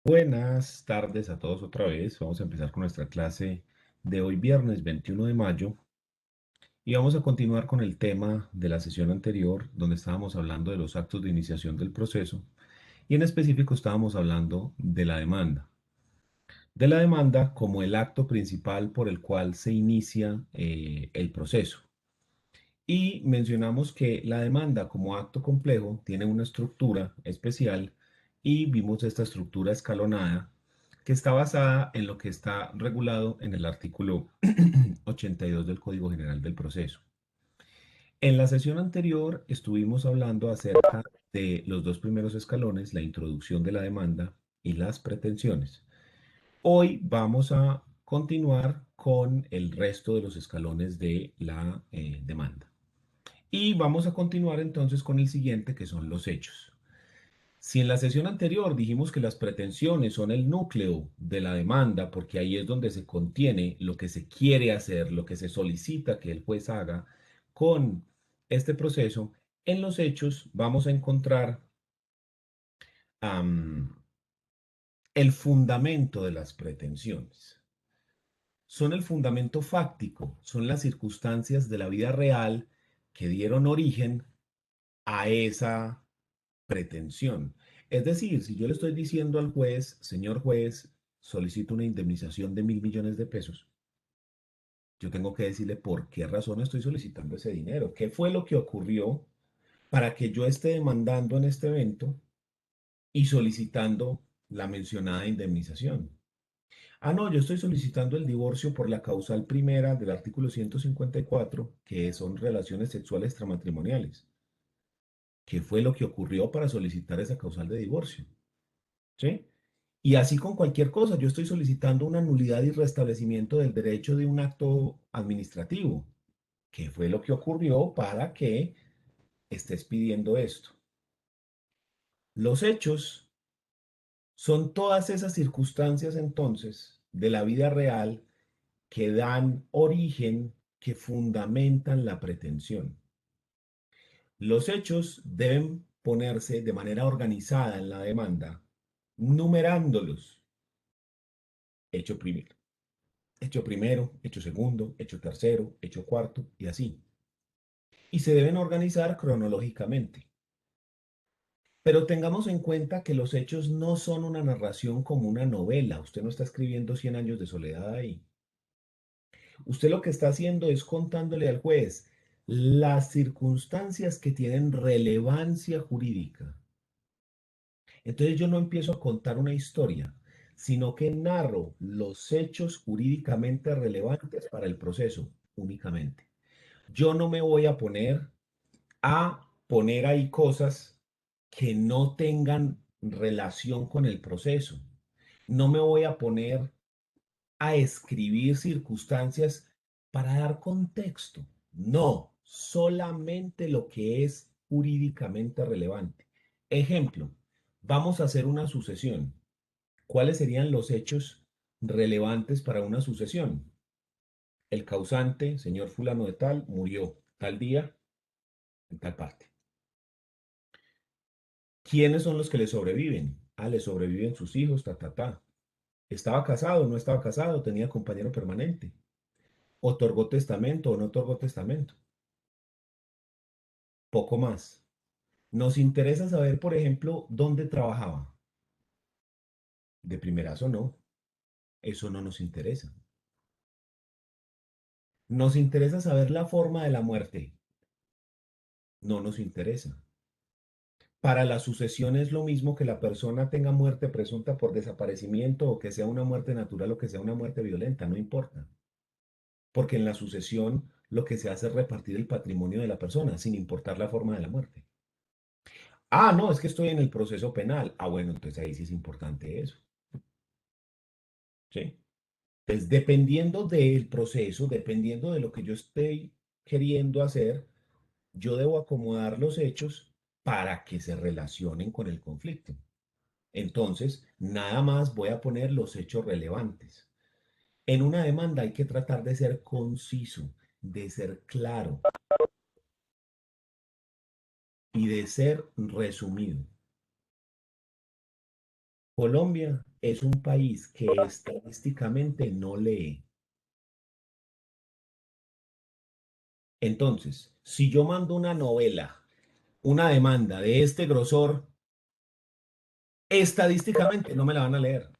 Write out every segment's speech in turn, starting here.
Buenas tardes a todos otra vez. Vamos a empezar con nuestra clase de hoy viernes 21 de mayo y vamos a continuar con el tema de la sesión anterior donde estábamos hablando de los actos de iniciación del proceso y en específico estábamos hablando de la demanda. De la demanda como el acto principal por el cual se inicia el proceso. Y mencionamos que la demanda como acto complejo tiene una estructura especial y vimos esta estructura escalonada que está basada en lo que está regulado en el artículo 82 del Código General del Proceso. En la sesión anterior estuvimos hablando acerca de los dos primeros escalones, la introducción de la demanda y las pretensiones. Hoy vamos a continuar con el resto de los escalones de la demanda. Y vamos a continuar entonces con el siguiente, que son los hechos. Si en la sesión anterior dijimos que las pretensiones son el núcleo de la demanda, porque ahí es donde se contiene lo que se quiere hacer, lo que se solicita que el juez haga con este proceso, en los hechos vamos a encontrar am, el fundamento de las pretensiones. Son el fundamento fáctico, son las circunstancias de la vida real que dieron origen a esa pretensión. Es decir, si yo le estoy diciendo al juez, señor juez, solicito una indemnización de 1.000 millones de pesos, yo tengo que decirle por qué razón estoy solicitando ese dinero, qué fue lo que ocurrió para que yo esté demandando en este evento y solicitando la mencionada indemnización. Ah, no, yo estoy solicitando el divorcio por la causal primera del artículo 154, que son relaciones sexuales extramatrimoniales. ¿Qué fue lo que ocurrió para solicitar esa causal de divorcio? ¿Sí? Y así con cualquier cosa, yo estoy solicitando una nulidad y restablecimiento del derecho de un acto administrativo. ¿Qué fue lo que ocurrió para que estés pidiendo esto? Los hechos son todas esas circunstancias entonces de la vida real que dan origen, que fundamentan la pretensión. Los hechos deben ponerse de manera organizada en la demanda, numerándolos. Hecho primero. Hecho primero, hecho segundo, hecho tercero, hecho cuarto y así. Y se deben organizar cronológicamente. Pero tengamos en cuenta que los hechos no son una narración como una novela. Usted no está escribiendo Cien años de soledad ahí. Usted lo que está haciendo es contándole al juez las circunstancias que tienen relevancia jurídica. Entonces yo no empiezo a contar una historia, sino que narro los hechos jurídicamente relevantes para el proceso únicamente. Yo no me voy a poner ahí cosas que no tengan relación con el proceso. No me voy a poner a escribir circunstancias para dar contexto. No, solamente lo que es jurídicamente relevante. Ejemplo, vamos a hacer una sucesión. ¿Cuáles serían los hechos relevantes para una sucesión? El causante, señor fulano de tal, murió tal día en tal parte. ¿Quiénes son los que le sobreviven? Ah, le sobreviven sus hijos, ta, ta, ta. ¿Estaba casado o no estaba casado? ¿Tenía compañero permanente? ¿Otorgó testamento o no otorgó testamento? Poco más. Nos interesa saber, por ejemplo, dónde trabajaba. De primerazo no. Eso no nos interesa. Nos interesa saber la forma de la muerte. No nos interesa. Para la sucesión es lo mismo que la persona tenga muerte presunta por desaparecimiento o que sea una muerte natural o que sea una muerte violenta, no importa. Porque en la sucesión lo que se hace es repartir el patrimonio de la persona, sin importar la forma de la muerte. Ah, no, es que estoy en el proceso penal. Ah, bueno, entonces ahí sí es importante eso. ¿Sí? Entonces, dependiendo del proceso, dependiendo de lo que yo estoy queriendo hacer, yo debo acomodar los hechos para que se relacionen con el conflicto. Entonces, nada más voy a poner los hechos relevantes. En una demanda hay que tratar de ser conciso, de ser claro y de ser resumido. Colombia es un país que estadísticamente no lee. Entonces, si yo mando una novela, una demanda de este grosor, estadísticamente no me la van a leer.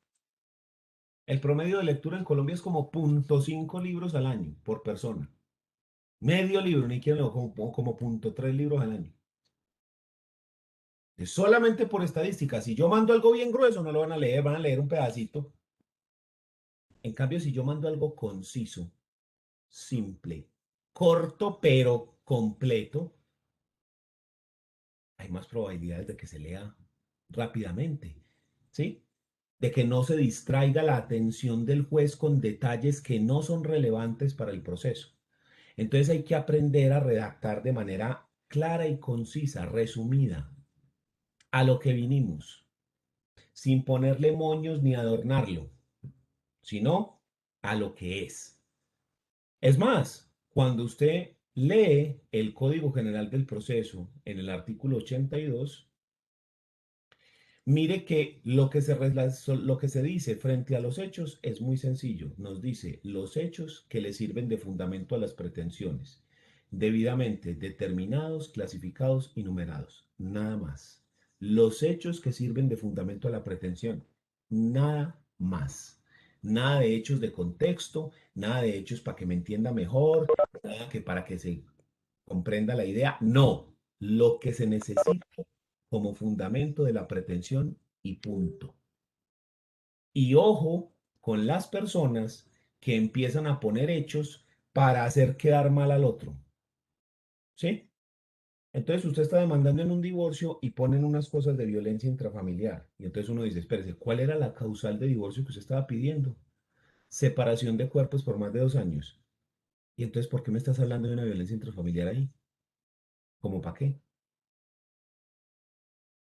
El promedio de lectura en Colombia es como 0,5 libros al año por persona. Medio libro, ni quiero como 0,3 libros al año. Es solamente por estadística. Si yo mando algo bien grueso, no lo van a leer un pedacito. En cambio, si yo mando algo conciso, simple, corto pero completo, hay más probabilidades de que se lea rápidamente, ¿sí? De que no se distraiga la atención del juez con detalles que no son relevantes para el proceso. Entonces hay que aprender a redactar de manera clara y concisa, resumida, a lo que vinimos, sin ponerle moños ni adornarlo, sino a lo que es. Es más, cuando usted lee el Código General del Proceso en el artículo 82, mire que lo que se dice frente a los hechos es muy sencillo. Nos dice los hechos que le sirven de fundamento a las pretensiones, debidamente determinados, clasificados y numerados. Nada más. Los hechos que sirven de fundamento a la pretensión. Nada más. Nada de hechos de contexto, nada de hechos para que me entienda mejor, nada que para que se comprenda la idea. No. Lo que se necesita como fundamento de la pretensión y punto. Y ojo con las personas que empiezan a poner hechos para hacer quedar mal al otro. ¿Sí? Entonces usted está demandando en un divorcio y ponen unas cosas de violencia intrafamiliar. Y entonces uno dice, espérese, ¿cuál era la causal de divorcio que usted estaba pidiendo? Separación de cuerpos por más de 2 años. Y entonces, ¿por qué me estás hablando de una violencia intrafamiliar ahí? ¿Cómo para qué?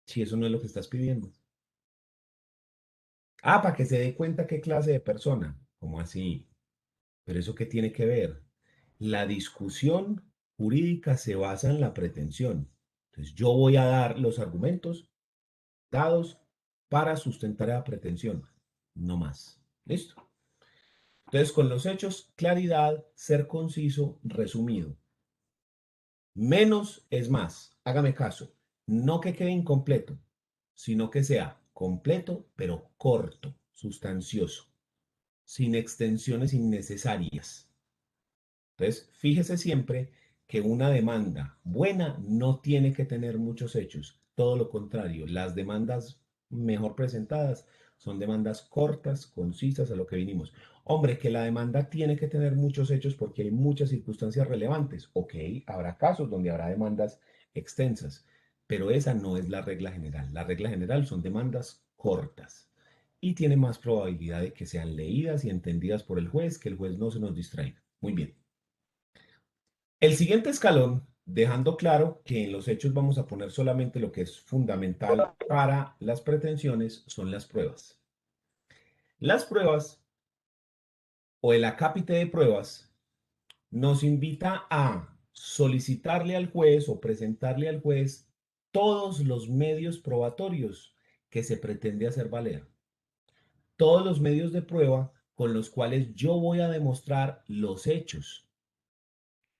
Si eso no es lo que estás pidiendo. Ah, para que se dé cuenta qué clase de persona. ¿Cómo así? Pero ¿eso qué tiene que ver? La discusión jurídica se basa en la pretensión. Entonces, yo voy a dar los argumentos dados para sustentar la pretensión, no más. ¿Listo? Entonces, con los hechos, claridad, ser conciso, resumido. Menos es más. Hágame caso. No que quede incompleto, sino que sea completo, pero corto, sustancioso, sin extensiones innecesarias. Entonces, fíjese siempre que una demanda buena no tiene que tener muchos hechos. Todo lo contrario, las demandas mejor presentadas son demandas cortas, concisas, a lo que vinimos. Hombre, que la demanda tiene que tener muchos hechos porque hay muchas circunstancias relevantes. Ok, habrá casos donde habrá demandas extensas, pero esa no es la regla general. La regla general son demandas cortas y tiene más probabilidad de que sean leídas y entendidas por el juez, que el juez no se nos distraiga. Muy bien. El siguiente escalón, dejando claro que en los hechos vamos a poner solamente lo que es fundamental para las pretensiones, son las pruebas. Las pruebas o el acápite de pruebas nos invita a solicitarle al juez o presentarle al juez todos los medios probatorios que se pretende hacer valer. Todos los medios de prueba con los cuales yo voy a demostrar los hechos.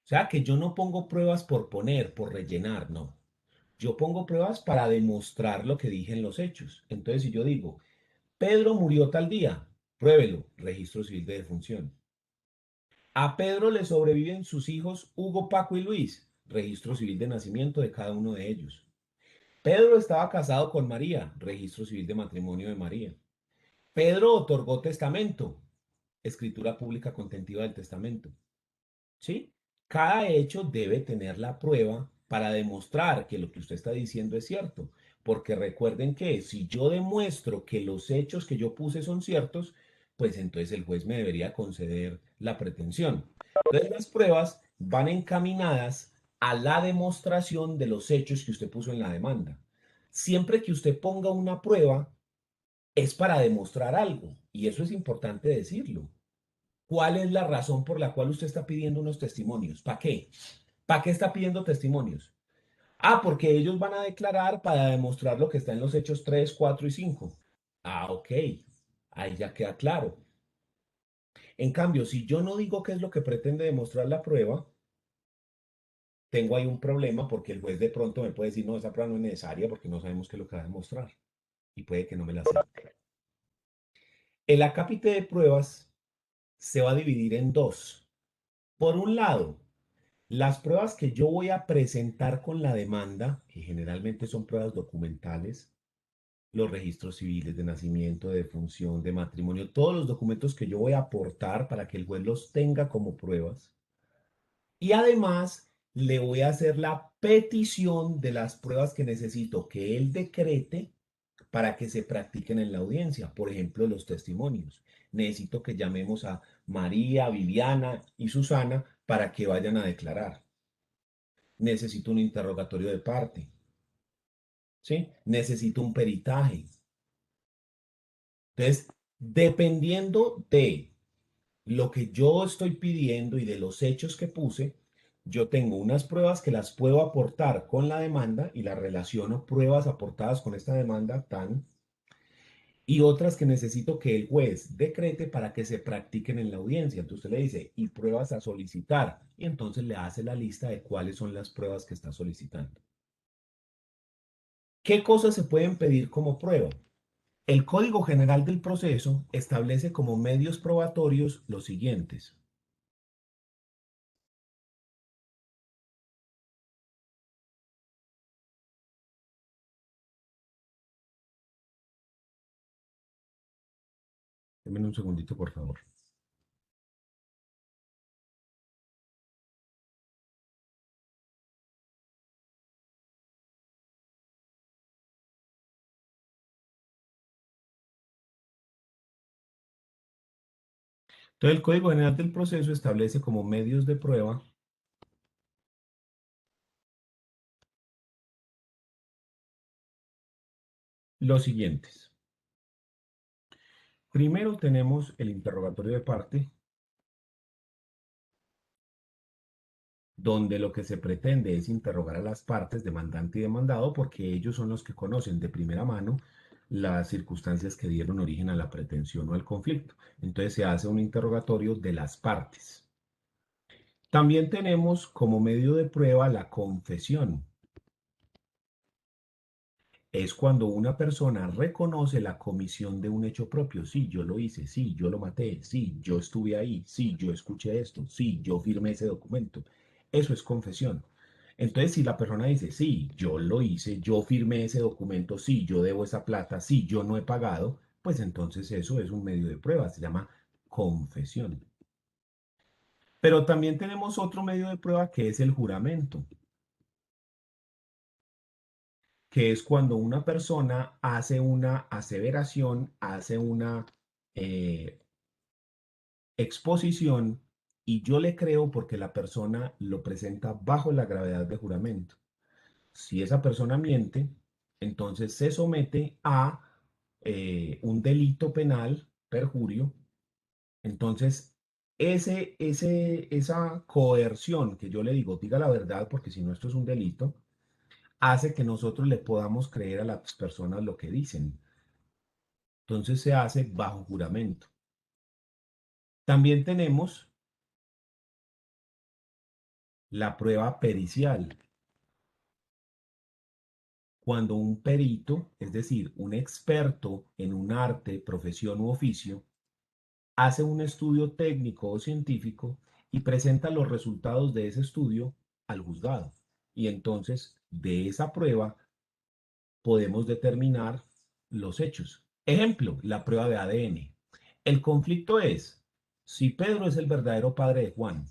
O sea, que yo no pongo pruebas por poner, por rellenar, no. Yo pongo pruebas para demostrar lo que dije en los hechos. Entonces, si yo digo, Pedro murió tal día, pruébelo, registro civil de defunción. A Pedro le sobreviven sus hijos Hugo, Paco y Luis, registro civil de nacimiento de cada uno de ellos. Pedro estaba casado con María, registro civil de matrimonio de María. Pedro otorgó testamento, escritura pública contentiva del testamento. ¿Sí? Cada hecho debe tener la prueba para demostrar que lo que usted está diciendo es cierto. Porque recuerden que si yo demuestro que los hechos que yo puse son ciertos, pues entonces el juez me debería conceder la pretensión. Entonces las pruebas van encaminadas a la demostración de los hechos que usted puso en la demanda. Siempre que usted ponga una prueba, es para demostrar algo. Y eso es importante decirlo. ¿Cuál es la razón por la cual usted está pidiendo unos testimonios? ¿Para qué? ¿Para qué está pidiendo testimonios? Ah, porque ellos van a declarar para demostrar lo que está en los hechos 3, 4 y 5. Ah, ok, ahí ya queda claro. En cambio, si yo no digo qué es lo que pretende demostrar la prueba, tengo ahí un problema porque el juez de pronto me puede decir, no, esa prueba no es necesaria porque no sabemos qué es lo que va a demostrar y puede que no me la acepte. El acápite de pruebas se va a dividir en dos. Por un lado, las pruebas que yo voy a presentar con la demanda, que generalmente son pruebas documentales, los registros civiles de nacimiento, de defunción, de matrimonio, todos los documentos que yo voy a aportar para que el juez los tenga como pruebas. Y además le voy a hacer la petición de las pruebas que necesito que él decrete para que se practiquen en la audiencia. Por ejemplo, los testimonios. Necesito que llamemos a María, Viviana y Susana para que vayan a declarar. Necesito un interrogatorio de parte, ¿sí? Necesito un peritaje. Entonces, dependiendo de lo que yo estoy pidiendo y de los hechos que puse, yo tengo unas pruebas que las puedo aportar con la demanda y las relaciono pruebas aportadas con esta demanda tan y otras que necesito que el juez decrete para que se practiquen en la audiencia. Entonces usted le dice, y pruebas a solicitar, y entonces le hace la lista de cuáles son las pruebas que está solicitando. ¿Qué cosas se pueden pedir como prueba? El Código General del Proceso establece como medios probatorios los siguientes. Denme un segundito, por favor. Entonces, el Código General del Proceso establece como medios de prueba los siguientes. Primero tenemos el interrogatorio de parte, donde lo que se pretende es interrogar a las partes, demandante y demandado, porque ellos son los que conocen de primera mano las circunstancias que dieron origen a la pretensión o al conflicto. Entonces se hace un interrogatorio de las partes. También tenemos como medio de prueba la confesión. Es cuando una persona reconoce la comisión de un hecho propio. Sí, yo lo hice, sí, yo lo maté, sí, yo estuve ahí, sí, yo escuché esto, sí, yo firmé ese documento. Eso es confesión. Entonces, si la persona dice, sí, yo lo hice, yo firmé ese documento, sí, yo debo esa plata, sí, yo no he pagado, pues entonces eso es un medio de prueba, se llama confesión. Pero también tenemos otro medio de prueba que es el juramento, que es cuando una persona hace una aseveración, hace una eh, exposición y yo le creo porque la persona lo presenta bajo la gravedad de juramento. Si esa persona miente, entonces se somete a un delito penal, perjurio. Entonces, esa coerción que yo le digo, diga la verdad, porque si no, esto es un delito, hace que nosotros le podamos creer a las personas lo que dicen. Entonces se hace bajo juramento. También tenemos la prueba pericial. Cuando un perito, es decir, un experto en un arte, profesión u oficio, hace un estudio técnico o científico y presenta los resultados de ese estudio al juzgado. Y entonces, de esa prueba podemos determinar los hechos. Ejemplo, la prueba de ADN. El conflicto es si Pedro es el verdadero padre de Juan.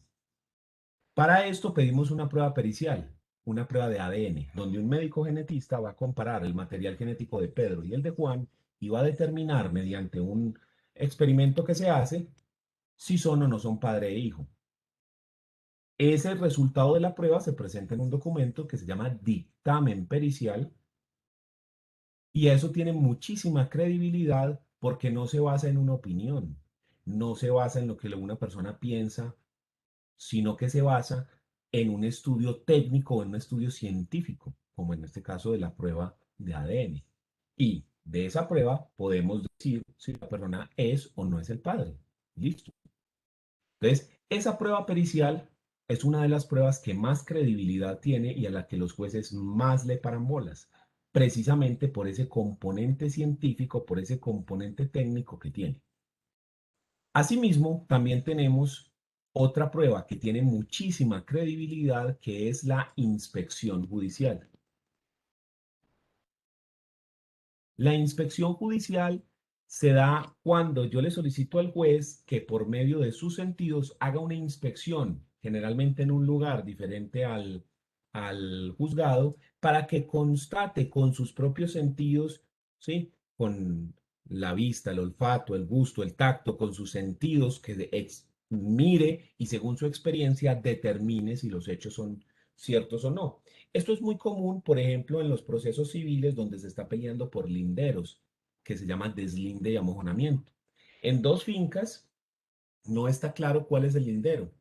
Para esto pedimos una prueba pericial, una prueba de ADN, donde un médico genetista va a comparar el material genético de Pedro y el de Juan y va a determinar mediante un experimento que se hace si son o no son padre e hijo. Ese resultado de la prueba se presenta en un documento que se llama dictamen pericial y eso tiene muchísima credibilidad porque no se basa en una opinión, no se basa en lo que una persona piensa, sino que se basa en un estudio técnico, en un estudio científico, como en este caso de la prueba de ADN. Y De esa prueba podemos decir si la persona es o no es el padre. Listo. Entonces, esa prueba pericial es una de las pruebas que más credibilidad tiene y a la que los jueces más le paran bolas, precisamente por ese componente científico, por ese componente técnico que tiene. Asimismo, también tenemos otra prueba que tiene muchísima credibilidad, que es la inspección judicial. La inspección judicial se da cuando yo le solicito al juez que por medio de sus sentidos haga una inspección, generalmente en un lugar diferente al juzgado, para que constate con sus propios sentidos, ¿sí? Con la vista, el olfato, el gusto, el tacto, con sus sentidos, que mire y según su experiencia determine si los hechos son ciertos o no. Esto es muy común, por ejemplo, en los procesos civiles donde se está peleando por linderos, que se llama deslinde y amojonamiento. En dos fincas no está claro cuál es el lindero.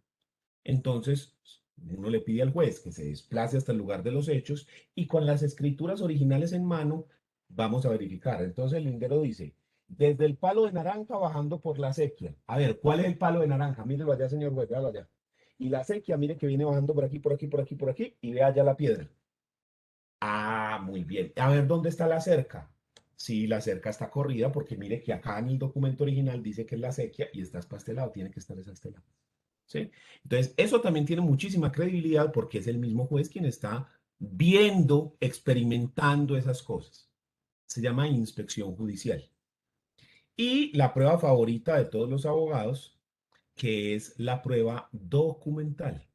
Entonces, uno le pide al juez que se desplace hasta el lugar de los hechos y con las escrituras originales en mano vamos a verificar. Entonces el lindero dice, desde el palo de naranja bajando por la acequia. A ver, ¿cuál es el palo de naranja? Mírelo allá, señor juez, véalo allá. Y la acequia, mire que viene bajando por aquí, por aquí, por aquí, por aquí, y vea allá la piedra. Ah, muy bien. A ver, ¿dónde está la cerca? Sí, la cerca está corrida porque mire que acá en el documento original dice que es la acequia y estás para este lado, tiene que estar esa este lado. ¿Sí? Entonces, eso también tiene muchísima credibilidad porque es el mismo juez quien está viendo, experimentando esas cosas. Se llama inspección judicial. Y la prueba favorita de todos los abogados, que es la prueba documental.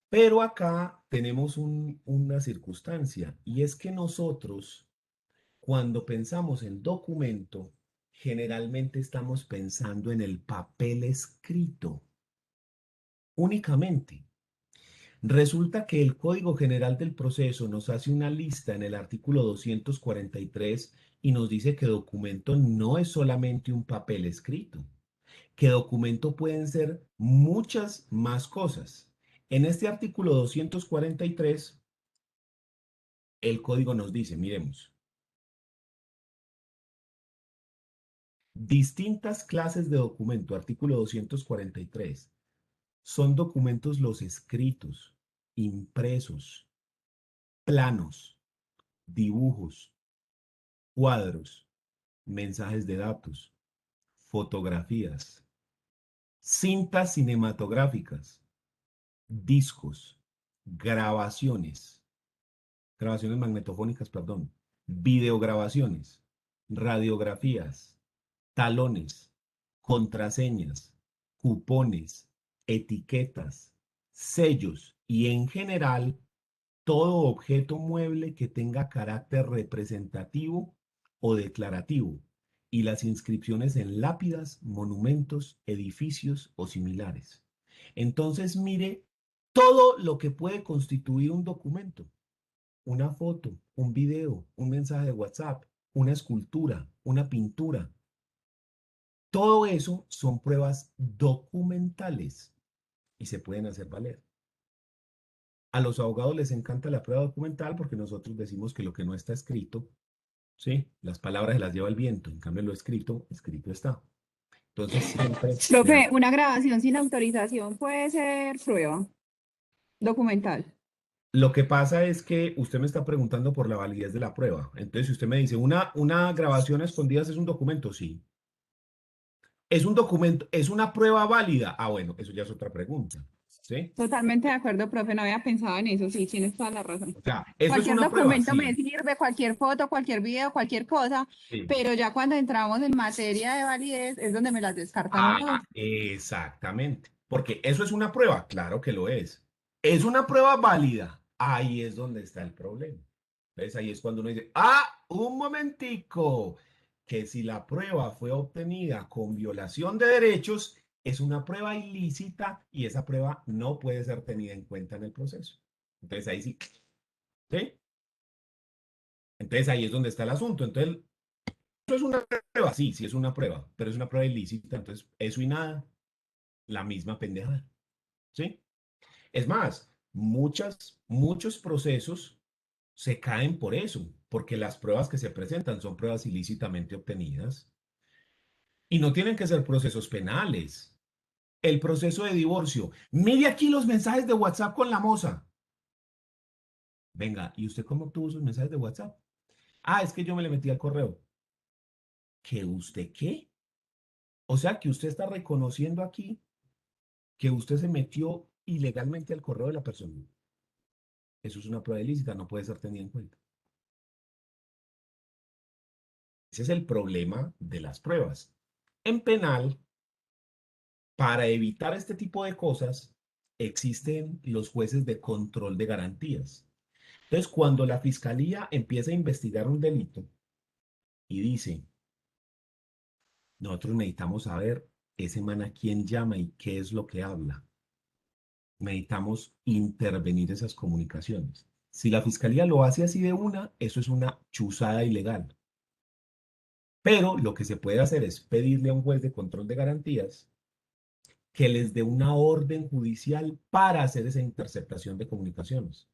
Pero acá tenemos una circunstancia y es que nosotros, cuando pensamos en documento, generalmente estamos pensando en el papel escrito únicamente. Resulta que el Código General del Proceso nos hace una lista en el artículo 243 y nos dice que documento no es solamente un papel escrito, que documento pueden ser muchas más cosas. En este artículo 243, el código nos dice, miremos, distintas clases de documento, artículo 243, son documentos los escritos, impresos, planos, dibujos, cuadros, mensajes de datos, fotografías, cintas cinematográficas, discos, grabaciones, grabaciones magnetofónicas, perdón, videograbaciones, radiografías, talones, contraseñas, cupones, etiquetas, sellos y en general todo objeto mueble que tenga carácter representativo o declarativo y las inscripciones en lápidas, monumentos, edificios o similares. Entonces mire todo lo que puede constituir un documento, una foto, un video, un mensaje de WhatsApp, una escultura, una pintura. Todo eso son pruebas documentales y se pueden hacer valer. A los abogados les encanta la prueba documental porque nosotros decimos que lo que no está escrito, ¿sí? Las palabras se las lleva el viento, en cambio lo escrito, escrito está. Entonces siempre Profe, una grabación sin autorización puede ser prueba documental. lo que pasa es que usted me está preguntando por la validez de la prueba. Entonces, si usted me dice, una grabación a escondidas es un documento, sí. ¿Es un documento, es una prueba válida? Ah, bueno, eso ya es otra pregunta, ¿sí? Totalmente de acuerdo, profe, no había pensado en eso, sí, tienes toda la razón. O sea, ¿eso es Cualquier una prueba? documento me Sí. sirve, cualquier foto, cualquier video, cualquier cosa, Sí. pero ya cuando entramos en materia de validez es donde me las descartan un Ah, ojo. exactamente. Porque eso es una prueba, claro que lo es. Es una prueba válida. Ahí es donde está el problema. Entonces ahí es cuando uno dice, un momentico, que si la prueba fue obtenida con violación de derechos, es una prueba ilícita y esa prueba no puede ser tenida en cuenta en el proceso. Entonces ahí sí, ¿sí? Entonces ahí es donde está el asunto. Entonces, eso es una prueba, sí, sí es una prueba, pero es una prueba ilícita. Entonces, eso y nada, la misma pendejada. ¿Sí? Es más, muchos procesos se caen por eso, porque las pruebas que se presentan son pruebas ilícitamente obtenidas y no tienen que ser procesos penales. El proceso de divorcio. Mire aquí los mensajes de WhatsApp con la moza. Venga, ¿y usted cómo obtuvo sus mensajes de WhatsApp? Ah, es que yo me le metí al correo. ¿Que usted qué? O sea, que usted está reconociendo aquí que usted se metió ilegalmente al correo de la persona. Eso es una prueba ilícita, no puede ser tenida en cuenta. Ese es el problema de las pruebas. En penal, para evitar este tipo de cosas, existen los jueces de control de garantías. Entonces, cuando la fiscalía empieza a investigar un delito y dice, nosotros necesitamos saber ese man a quién llama y qué es lo que habla, necesitamos intervenir esas comunicaciones. Si la fiscalía lo hace así de una, eso es una chuzada ilegal. Pero lo que se puede hacer es pedirle a un juez de control de garantías que les dé una orden judicial para hacer esa interceptación de comunicaciones.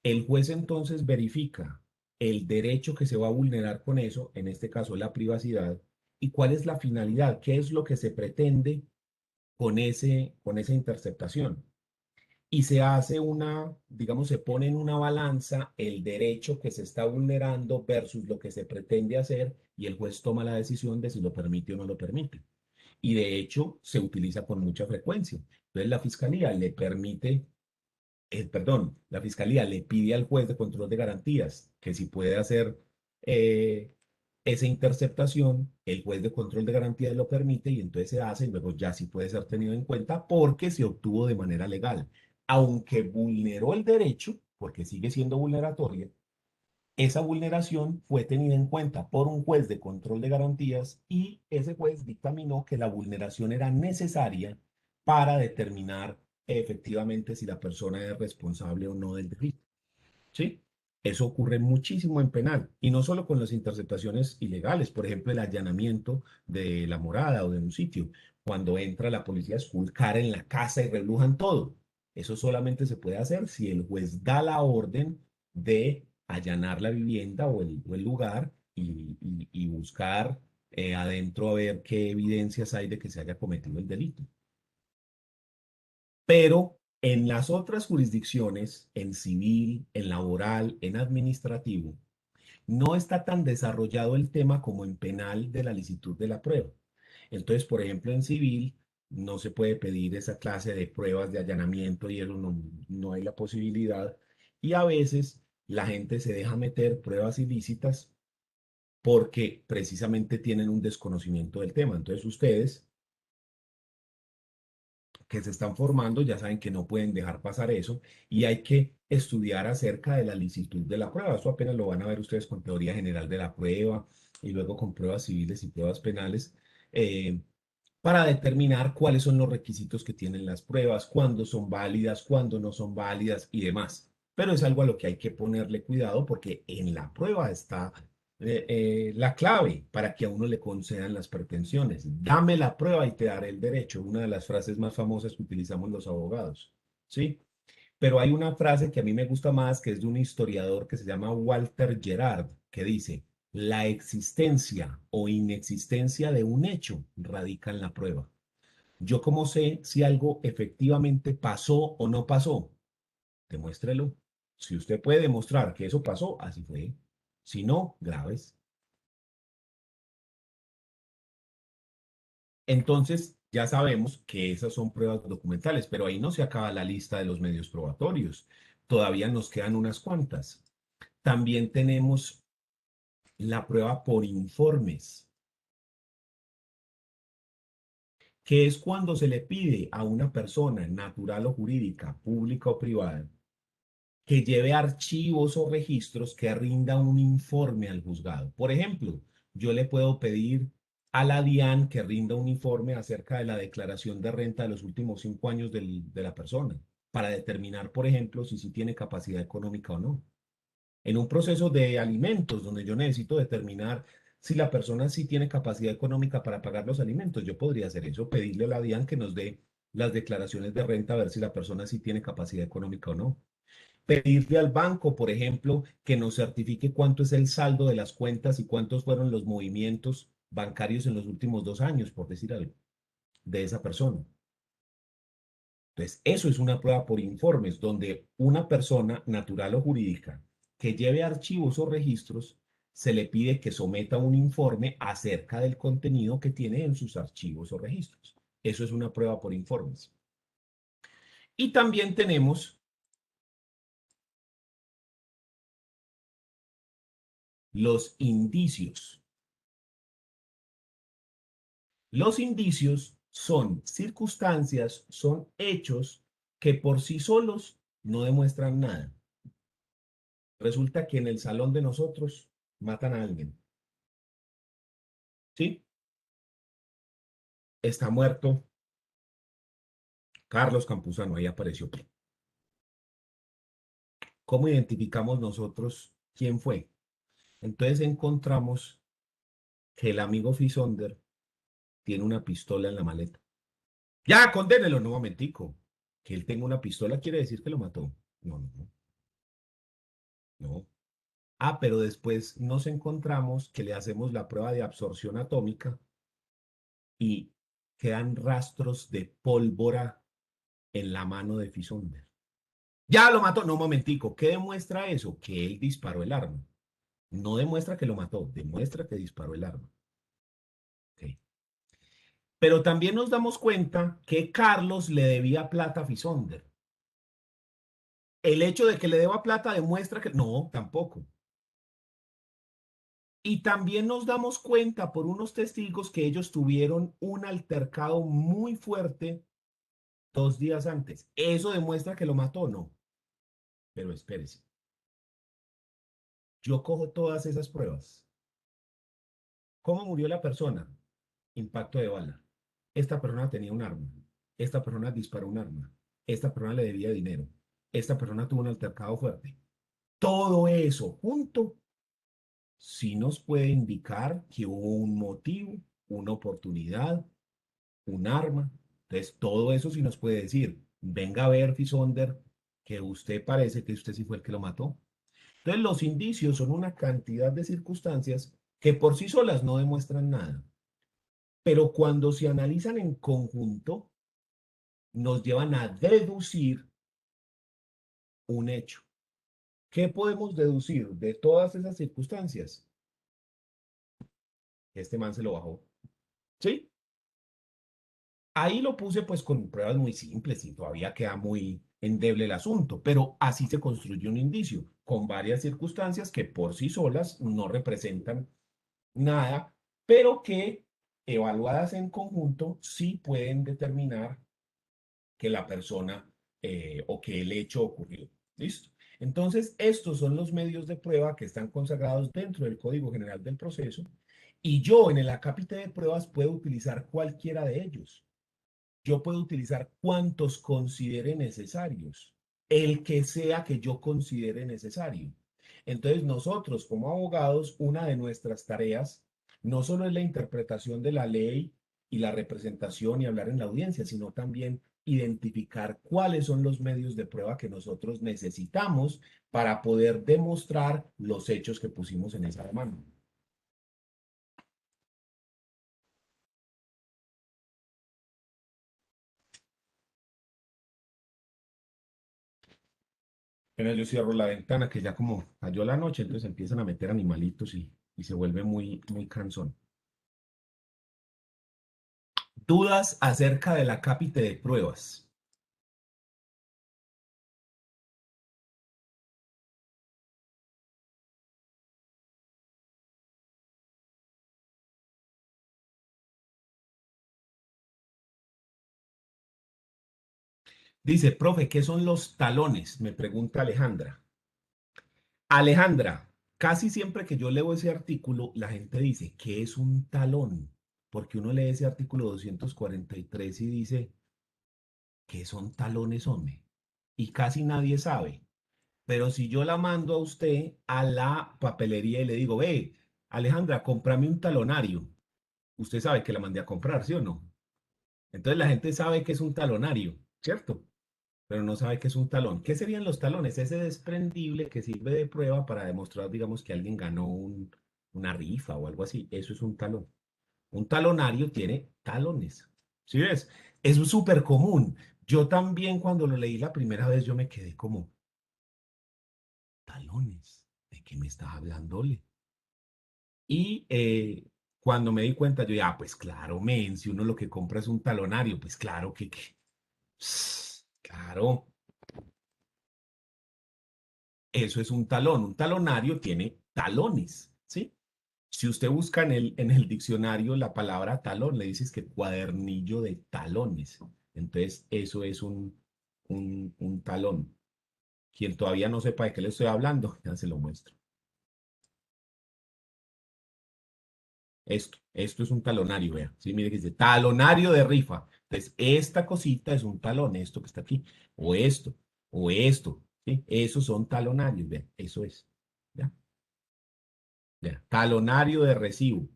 El juez entonces verifica el derecho que se va a vulnerar con eso, en este caso la privacidad, y cuál es la finalidad, qué es lo que se pretende con esa interceptación. Y se hace una, digamos, se pone en una balanza el derecho que se está vulnerando versus lo que se pretende hacer y el juez toma la decisión de si lo permite o no lo permite. Y de hecho se utiliza con mucha frecuencia. Entonces la fiscalía le permite, la fiscalía le pide al juez de control de garantías que si puede hacer eh, esa interceptación, el juez de control de garantías lo permite y entonces se hace y luego ya sí puede ser tenido en cuenta porque se obtuvo de manera legal. Aunque vulneró el derecho, porque sigue siendo vulneratoria, esa vulneración fue tenida en cuenta por un juez de control de garantías y ese juez dictaminó que la vulneración era necesaria para determinar efectivamente si la persona es responsable o no del delito. ¿Sí? Eso ocurre muchísimo en penal y no solo con las interceptaciones ilegales, por ejemplo, el allanamiento de la morada o de un sitio, cuando entra la policía a esculcar en la casa y rebrujan todo. Eso solamente se puede hacer si el juez da la orden de allanar la vivienda o el lugar y buscar adentro a ver qué evidencias hay de que se haya cometido el delito. Pero en las otras jurisdicciones, en civil, en laboral, en administrativo, no está tan desarrollado el tema como en penal de la licitud de la prueba. Entonces, por ejemplo, en civil no se puede pedir esa clase de pruebas de allanamiento y eso no hay la posibilidad. Y a veces la gente se deja meter pruebas ilícitas porque precisamente tienen un desconocimiento del tema. Entonces, ustedes que se están formando ya saben que no pueden dejar pasar eso y hay que estudiar acerca de la licitud de la prueba. Eso apenas lo van a ver ustedes con teoría general de la prueba y luego con pruebas civiles y pruebas penales eh, para determinar cuáles son los requisitos que tienen las pruebas, cuándo son válidas, cuándo no son válidas y demás. Pero es algo a lo que hay que ponerle cuidado porque en la prueba está la clave para que a uno le concedan las pretensiones. Dame la prueba y te daré el derecho. Una de las frases más famosas que utilizamos los abogados. ¿Sí? Pero hay una frase que a mí me gusta más, que es de un historiador que se llama Walter Gerard, que dice, la existencia o inexistencia de un hecho radica en la prueba. Yo cómo sé si algo efectivamente pasó o no pasó. Demuéstrelo. Si usted puede demostrar que eso pasó, así fue. Si no, graves. Entonces, ya sabemos que esas son pruebas documentales, pero ahí no se acaba la lista de los medios probatorios. Todavía nos quedan unas cuantas. También tenemos la prueba por informes, que es cuando se le pide a una persona natural o jurídica, pública o privada, que lleve archivos o registros que rinda un informe al juzgado. Por ejemplo, yo le puedo pedir a la DIAN que rinda un informe acerca de la declaración de renta de los últimos 5 años de la persona, para determinar, por ejemplo, si sí tiene capacidad económica o no. En un proceso de alimentos, donde yo necesito determinar si la persona sí tiene capacidad económica para pagar los alimentos, yo podría hacer eso, pedirle a la DIAN que nos dé las declaraciones de renta, a ver si la persona sí tiene capacidad económica o no. Pedirle al banco, por ejemplo, que nos certifique cuánto es el saldo de las cuentas y cuántos fueron los movimientos bancarios en los últimos 2 años, por decir algo, de esa persona. Entonces, eso es una prueba por informes, donde una persona natural o jurídica que lleve archivos o registros, se le pide que someta un informe acerca del contenido que tiene en sus archivos o registros. Eso es una prueba por informes. Y también tenemos los indicios. Los indicios son circunstancias, son hechos que por sí solos no demuestran nada. Resulta que en el salón de nosotros matan a alguien, ¿sí? Está muerto Carlos Campuzano, ahí apareció. ¿Cómo identificamos nosotros quién fue? Entonces encontramos que el amigo Fisonder tiene una pistola en la maleta. Ya, condénelo, no, momentico. Que él tenga una pistola quiere decir que lo mató. No, no, no. No. Ah, pero después nos encontramos que le hacemos la prueba de absorción atómica y quedan rastros de pólvora en la mano de Fisonder. Ya lo mató. No, momentico. ¿Qué demuestra eso? Que él disparó el arma. No demuestra que lo mató, demuestra que disparó el arma. Okay. Pero también nos damos cuenta que Carlos le debía plata a Fisonder. El hecho de que le deba plata demuestra que no, tampoco. Y también nos damos cuenta por unos testigos que ellos tuvieron un altercado muy fuerte 2 días antes. ¿Eso demuestra que lo mató? No. Pero espérese. Yo cojo todas esas pruebas. ¿Cómo murió la persona? Impacto de bala. Esta persona tenía un arma. Esta persona disparó un arma. Esta persona le debía dinero. Esta persona tuvo un altercado fuerte. Todo eso junto sí nos puede indicar que hubo un motivo, una oportunidad, un arma. Entonces, todo eso sí nos puede decir, venga a ver, Fisonder, que usted parece que usted sí fue el que lo mató. Entonces, los indicios son una cantidad de circunstancias que por sí solas no demuestran nada, pero cuando se analizan en conjunto, nos llevan a deducir un hecho. ¿Qué podemos deducir de todas esas circunstancias? Este man se lo bajó. ¿Sí? Ahí lo puse pues con pruebas muy simples y todavía queda muy endeble el asunto, pero así se construye un indicio, con varias circunstancias que por sí solas no representan nada, pero que evaluadas en conjunto sí pueden determinar que la persona o que el hecho ocurrió. ¿Listo? Entonces, estos son los medios de prueba que están consagrados dentro del Código General del Proceso y yo en el acápite de pruebas puedo utilizar cualquiera de ellos. Yo puedo utilizar cuantos considere necesarios, el que sea que yo considere necesario. Entonces, nosotros como abogados, una de nuestras tareas no solo es la interpretación de la ley y la representación y hablar en la audiencia, sino también identificar cuáles son los medios de prueba que nosotros necesitamos para poder demostrar los hechos que pusimos en esa demanda. Apenas yo cierro la ventana, que ya como cayó la noche, entonces empiezan a meter animalitos y se vuelve muy, muy cansón. Dudas acerca de la cápite de pruebas. Dice, profe, ¿qué son los talones? Me pregunta Alejandra. Alejandra, casi siempre que yo leo ese artículo, la gente dice, ¿qué es un talón? Porque uno lee ese artículo 243 y dice, ¿qué son talones, hombre? Y casi nadie sabe. Pero si yo la mando a usted a la papelería y le digo, ve, Alejandra, cómprame un talonario. Usted sabe que la mandé a comprar, ¿sí o no? Entonces la gente sabe que es un talonario, ¿cierto? Pero no sabe que es un talón. ¿Qué serían los talones? Ese desprendible que sirve de prueba para demostrar, digamos, que alguien ganó una rifa o algo así. Eso es un talón. Un talonario tiene talones. ¿Sí ves? Es súper común. Yo también cuando lo leí la primera vez yo me quedé como, talones, ¿de qué me estás hablando, Ole? Y cuando me di cuenta, yo ya, pues claro, men, si uno lo que compra es un talonario, pues claro claro, eso es un talón. Un talonario tiene talones, ¿sí? Si usted busca en el diccionario la palabra talón, le dices que cuadernillo de talones. Entonces, eso es un talón. Quien todavía no sepa de qué le estoy hablando, ya se lo muestro. Esto es un talonario, vea. Sí, mire que dice talonario de rifa. Entonces, esta cosita es un talón, esto que está aquí, o esto, o esto. ¿Sí? Esos son talonarios, vea. Eso es. ¿Ya? ¿Ya? Talonario de recibo.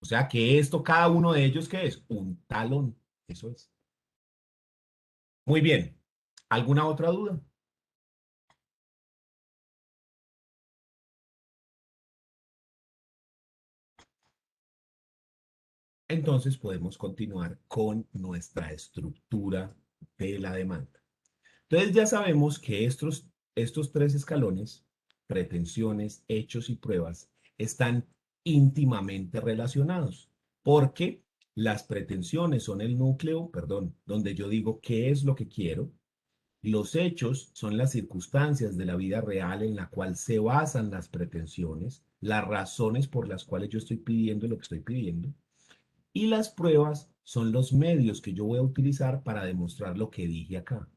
O sea que esto, cada uno de ellos, ¿qué es? Un talón. Eso es. Muy bien. ¿Alguna otra duda? Entonces podemos continuar con nuestra estructura de la demanda. Entonces ya sabemos que estos tres escalones, pretensiones, hechos y pruebas, están íntimamente relacionados, porque las pretensiones son el núcleo, perdón, donde yo digo qué es lo que quiero. Los hechos son las circunstancias de la vida real en la cual se basan las pretensiones, las razones por las cuales yo estoy pidiendo lo que estoy pidiendo. Y las pruebas son los medios que yo voy a utilizar para demostrar lo que dije acá.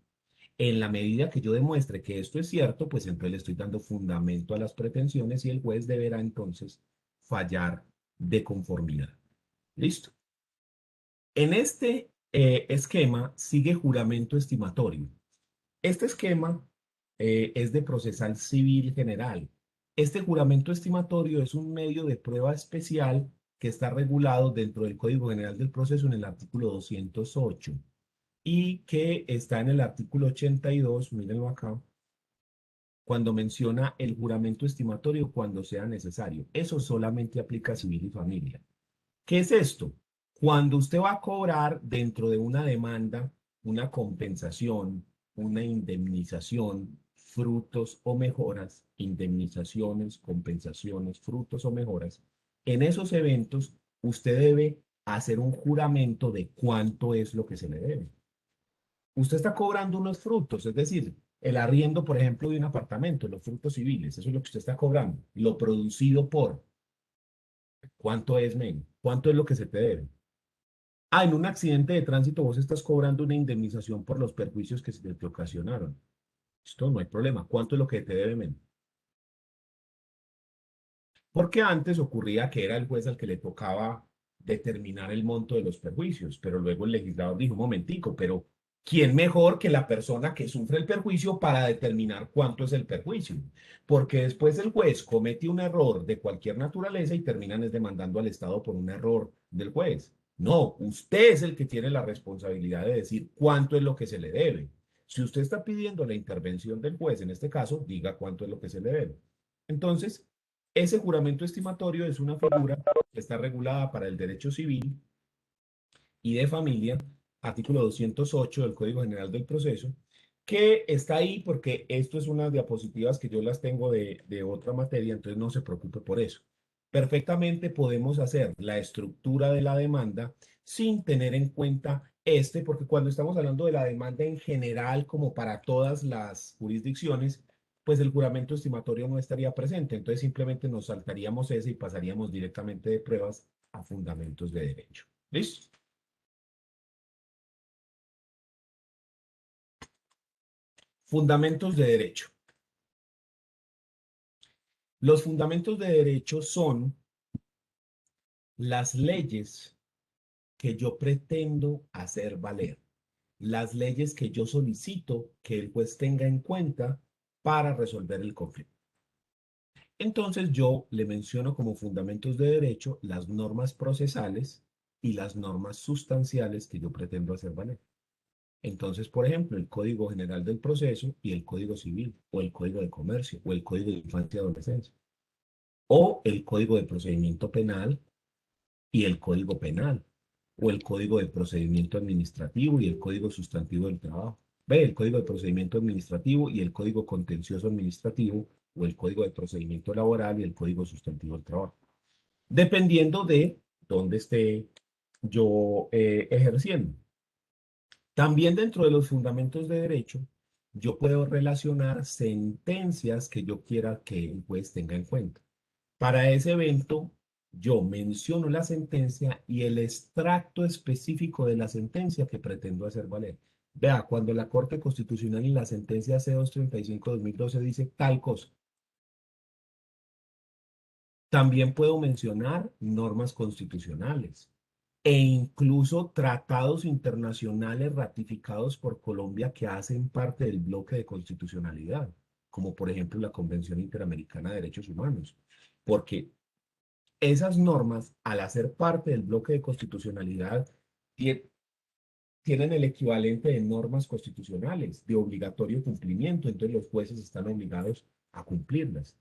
En la medida que yo demuestre que esto es cierto, pues entonces le estoy dando fundamento a las pretensiones y el juez deberá entonces fallar de conformidad. ¿Listo? En este esquema sigue juramento estimatorio. Este esquema es de procesal civil general. Este juramento estimatorio es un medio de prueba especial que está regulado dentro del Código General del Proceso en el artículo 208 y que está en el artículo 82, mírenlo acá, cuando menciona el juramento estimatorio cuando sea necesario. Eso solamente aplica a civil y familia. ¿Qué es esto? Cuando usted va a cobrar dentro de una demanda una compensación, una indemnización, frutos o mejoras, indemnizaciones, compensaciones, frutos o mejoras, en esos eventos usted debe hacer un juramento de cuánto es lo que se le debe. Usted está cobrando unos frutos, es decir, el arriendo, por ejemplo, de un apartamento, los frutos civiles, eso es lo que usted está cobrando, lo producido por, ¿cuánto es, men? ¿Cuánto es lo que se te debe? Ah, en un accidente de tránsito vos estás cobrando una indemnización por los perjuicios que se te ocasionaron. Esto no hay problema. ¿Cuánto es lo que te debe, men? Porque antes ocurría que era el juez al que le tocaba determinar el monto de los perjuicios, pero luego el legislador dijo, un momentico, pero ¿quién mejor que la persona que sufre el perjuicio para determinar cuánto es el perjuicio? Porque después el juez comete un error de cualquier naturaleza y terminan es demandando al Estado por un error del juez. No, usted es el que tiene la responsabilidad de decir cuánto es lo que se le debe. Si usted está pidiendo la intervención del juez, en este caso, diga cuánto es lo que se le debe. Entonces, ese juramento estimatorio es una figura que está regulada para el derecho civil y de familia, artículo 208 del Código General del Proceso, que está ahí porque esto es unas diapositivas que yo las tengo de otra materia, entonces no se preocupe por eso. Perfectamente podemos hacer la estructura de la demanda sin tener en cuenta porque cuando estamos hablando de la demanda en general, como para todas las jurisdicciones, pues el juramento estimatorio no estaría presente. Entonces simplemente nos saltaríamos ese y pasaríamos directamente de pruebas a fundamentos de derecho. ¿Listo? Fundamentos de derecho. Los fundamentos de derecho son las leyes que yo pretendo hacer valer, las leyes que yo solicito que el juez tenga en cuenta para resolver el conflicto. Entonces yo le menciono como fundamentos de derecho las normas procesales, y las normas sustanciales que yo pretendo hacer valer. Entonces, por ejemplo, el Código General del Proceso y el Código Civil, o el Código de Comercio, o el Código de Infancia y Adolescencia, o el Código de Procedimiento Penal y el Código Penal, o el Código de Procedimiento Administrativo y el Código Sustantivo del Trabajo. Ve, el Código de Procedimiento Administrativo y el Código Contencioso Administrativo, o el Código de Procedimiento Laboral y el Código Sustantivo del Trabajo. Dependiendo de dónde esté yo ejerciendo. También dentro de los fundamentos de derecho, yo puedo relacionar sentencias que yo quiera que el juez tenga en cuenta. Para ese evento, yo menciono la sentencia y el extracto específico de la sentencia que pretendo hacer valer. Vea, cuando la Corte Constitucional en la sentencia C-235-2012 dice tal cosa, también puedo mencionar normas constitucionales e incluso tratados internacionales ratificados por Colombia que hacen parte del bloque de constitucionalidad, como por ejemplo la Convención Interamericana de Derechos Humanos, porque esas normas, al hacer parte del bloque de constitucionalidad, tienen el equivalente de normas constitucionales de obligatorio cumplimiento, entonces los jueces están obligados a cumplirlas,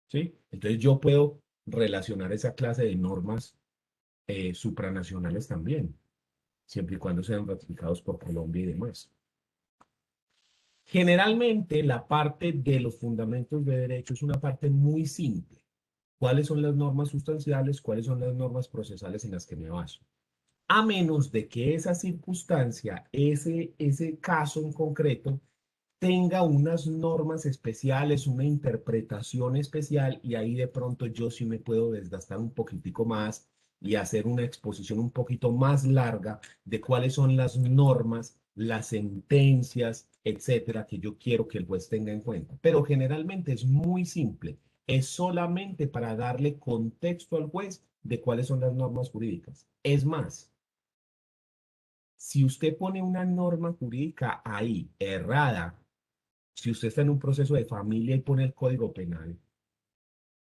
¿sí? Entonces yo puedo relacionar esa clase de normas supranacionales también, siempre y cuando sean ratificados por Colombia y demás. Generalmente la parte de los fundamentos de derecho es una parte muy simple. ¿Cuáles son las normas sustanciales? ¿Cuáles son las normas procesales en las que me baso? A menos de que esa circunstancia, ese caso en concreto, tenga unas normas especiales, una interpretación especial, y ahí de pronto yo sí me puedo desgastar un poquitico más y hacer una exposición un poquito más larga de cuáles son las normas, las sentencias, etcétera, que yo quiero que el juez tenga en cuenta. Pero generalmente es muy simple, es solamente para darle contexto al juez de cuáles son las normas jurídicas. Es más, si usted pone una norma jurídica ahí errada, si usted está en un proceso de familia y pone el código penal,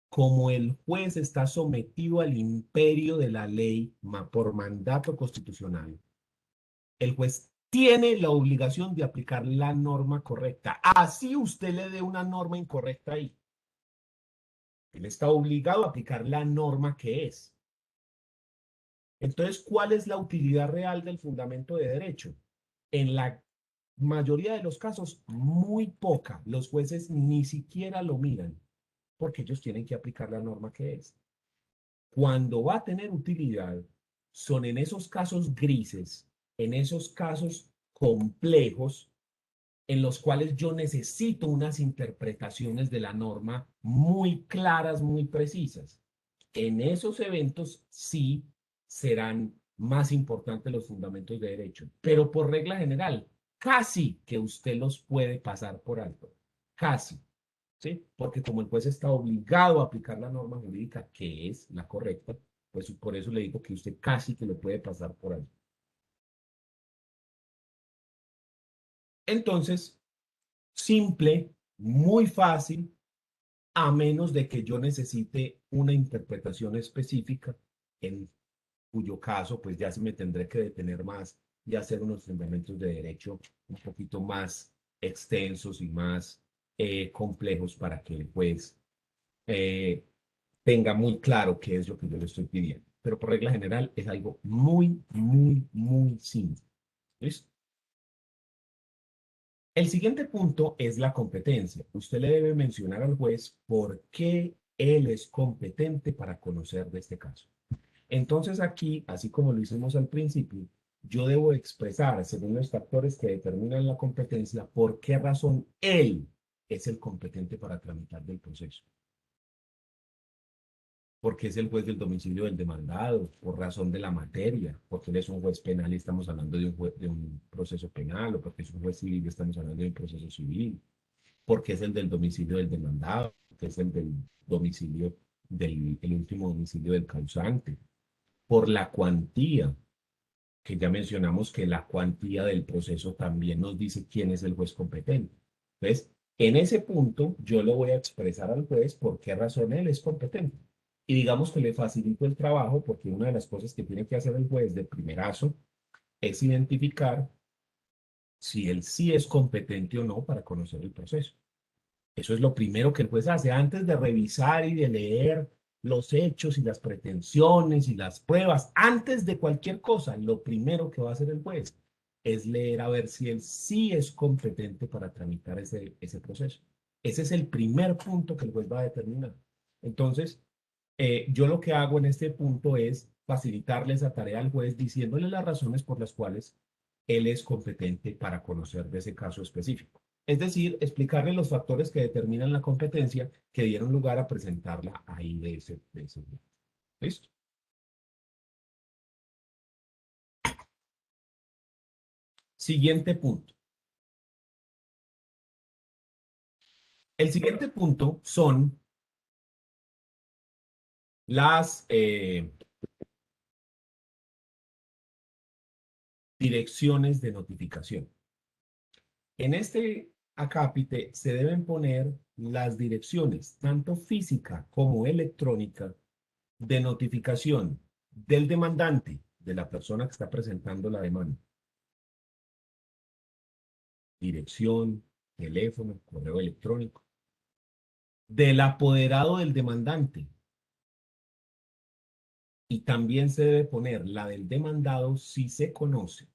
como el juez está sometido al imperio de la ley por mandato constitucional, el juez tiene la obligación de aplicar la norma correcta. Así usted le dé una norma incorrecta ahí. Él está obligado a aplicar la norma que es. Entonces, ¿cuál es la utilidad real del fundamento de derecho? En la mayoría de los casos, muy poca. Los jueces ni siquiera lo miran porque ellos tienen que aplicar la norma que es. Cuando va a tener utilidad, son en esos casos grises, en esos casos complejos, en los cuales yo necesito unas interpretaciones de la norma muy claras, muy precisas. En esos eventos sí serán más importantes los fundamentos de derecho, pero por regla general, casi que usted los puede pasar por alto, casi. ¿Sí? Porque como el juez está obligado a aplicar la norma jurídica, que es la correcta, pues por eso le digo que usted casi que lo puede pasar por alto. Entonces, simple, muy fácil, a menos de que yo necesite una interpretación específica, en cuyo caso, pues ya se me tendré que detener más y hacer unos fundamentos de derecho un poquito más extensos y más complejos para que el juez eh, tenga muy claro qué es lo que yo le estoy pidiendo. Pero por regla general es algo muy, muy, muy simple. ¿Listo? El siguiente punto es la competencia. Usted le debe mencionar al juez por qué él es competente para conocer de este caso. Entonces aquí, así como lo hicimos al principio, yo debo expresar, según los factores que determinan la competencia, por qué razón él es el competente para tramitar del proceso. Porque es el juez del domicilio del demandado, por razón de la materia, porque él es un juez penal y estamos hablando de un proceso penal, o porque es un juez civil y estamos hablando de un proceso civil, porque es el del domicilio del demandado, que es el del domicilio el último domicilio del causante, por la cuantía, que ya mencionamos que la cuantía del proceso también nos dice quién es el juez competente. Entonces, en ese punto, yo le voy a expresar al juez por qué razón él es competente. y digamos que le facilito el trabajo porque una de las cosas que tiene que hacer el juez de primerazo es identificar si él sí es competente o no para conocer el proceso. Eso es lo primero que el juez hace antes de revisar y de leer los hechos y las pretensiones y las pruebas. Antes de cualquier cosa, lo primero que va a hacer el juez es leer a ver si él sí es competente para tramitar ese proceso. Ese es el primer punto que el juez va a determinar. Entonces, yo lo que hago en este punto es facilitarle esa tarea al juez diciéndole las razones por las cuales él es competente para conocer de ese caso específico. Es decir, explicarle los factores que determinan la competencia que dieron lugar a presentarla ahí de ese día. ¿Listo? Siguiente punto. El siguiente punto son las direcciones de notificación. En este acápite se deben poner las direcciones, tanto física como electrónica, de notificación del demandante, de la persona que está presentando la demanda. Dirección, teléfono, correo electrónico. Del apoderado del demandante. Y también se debe poner la del demandado si se conoce.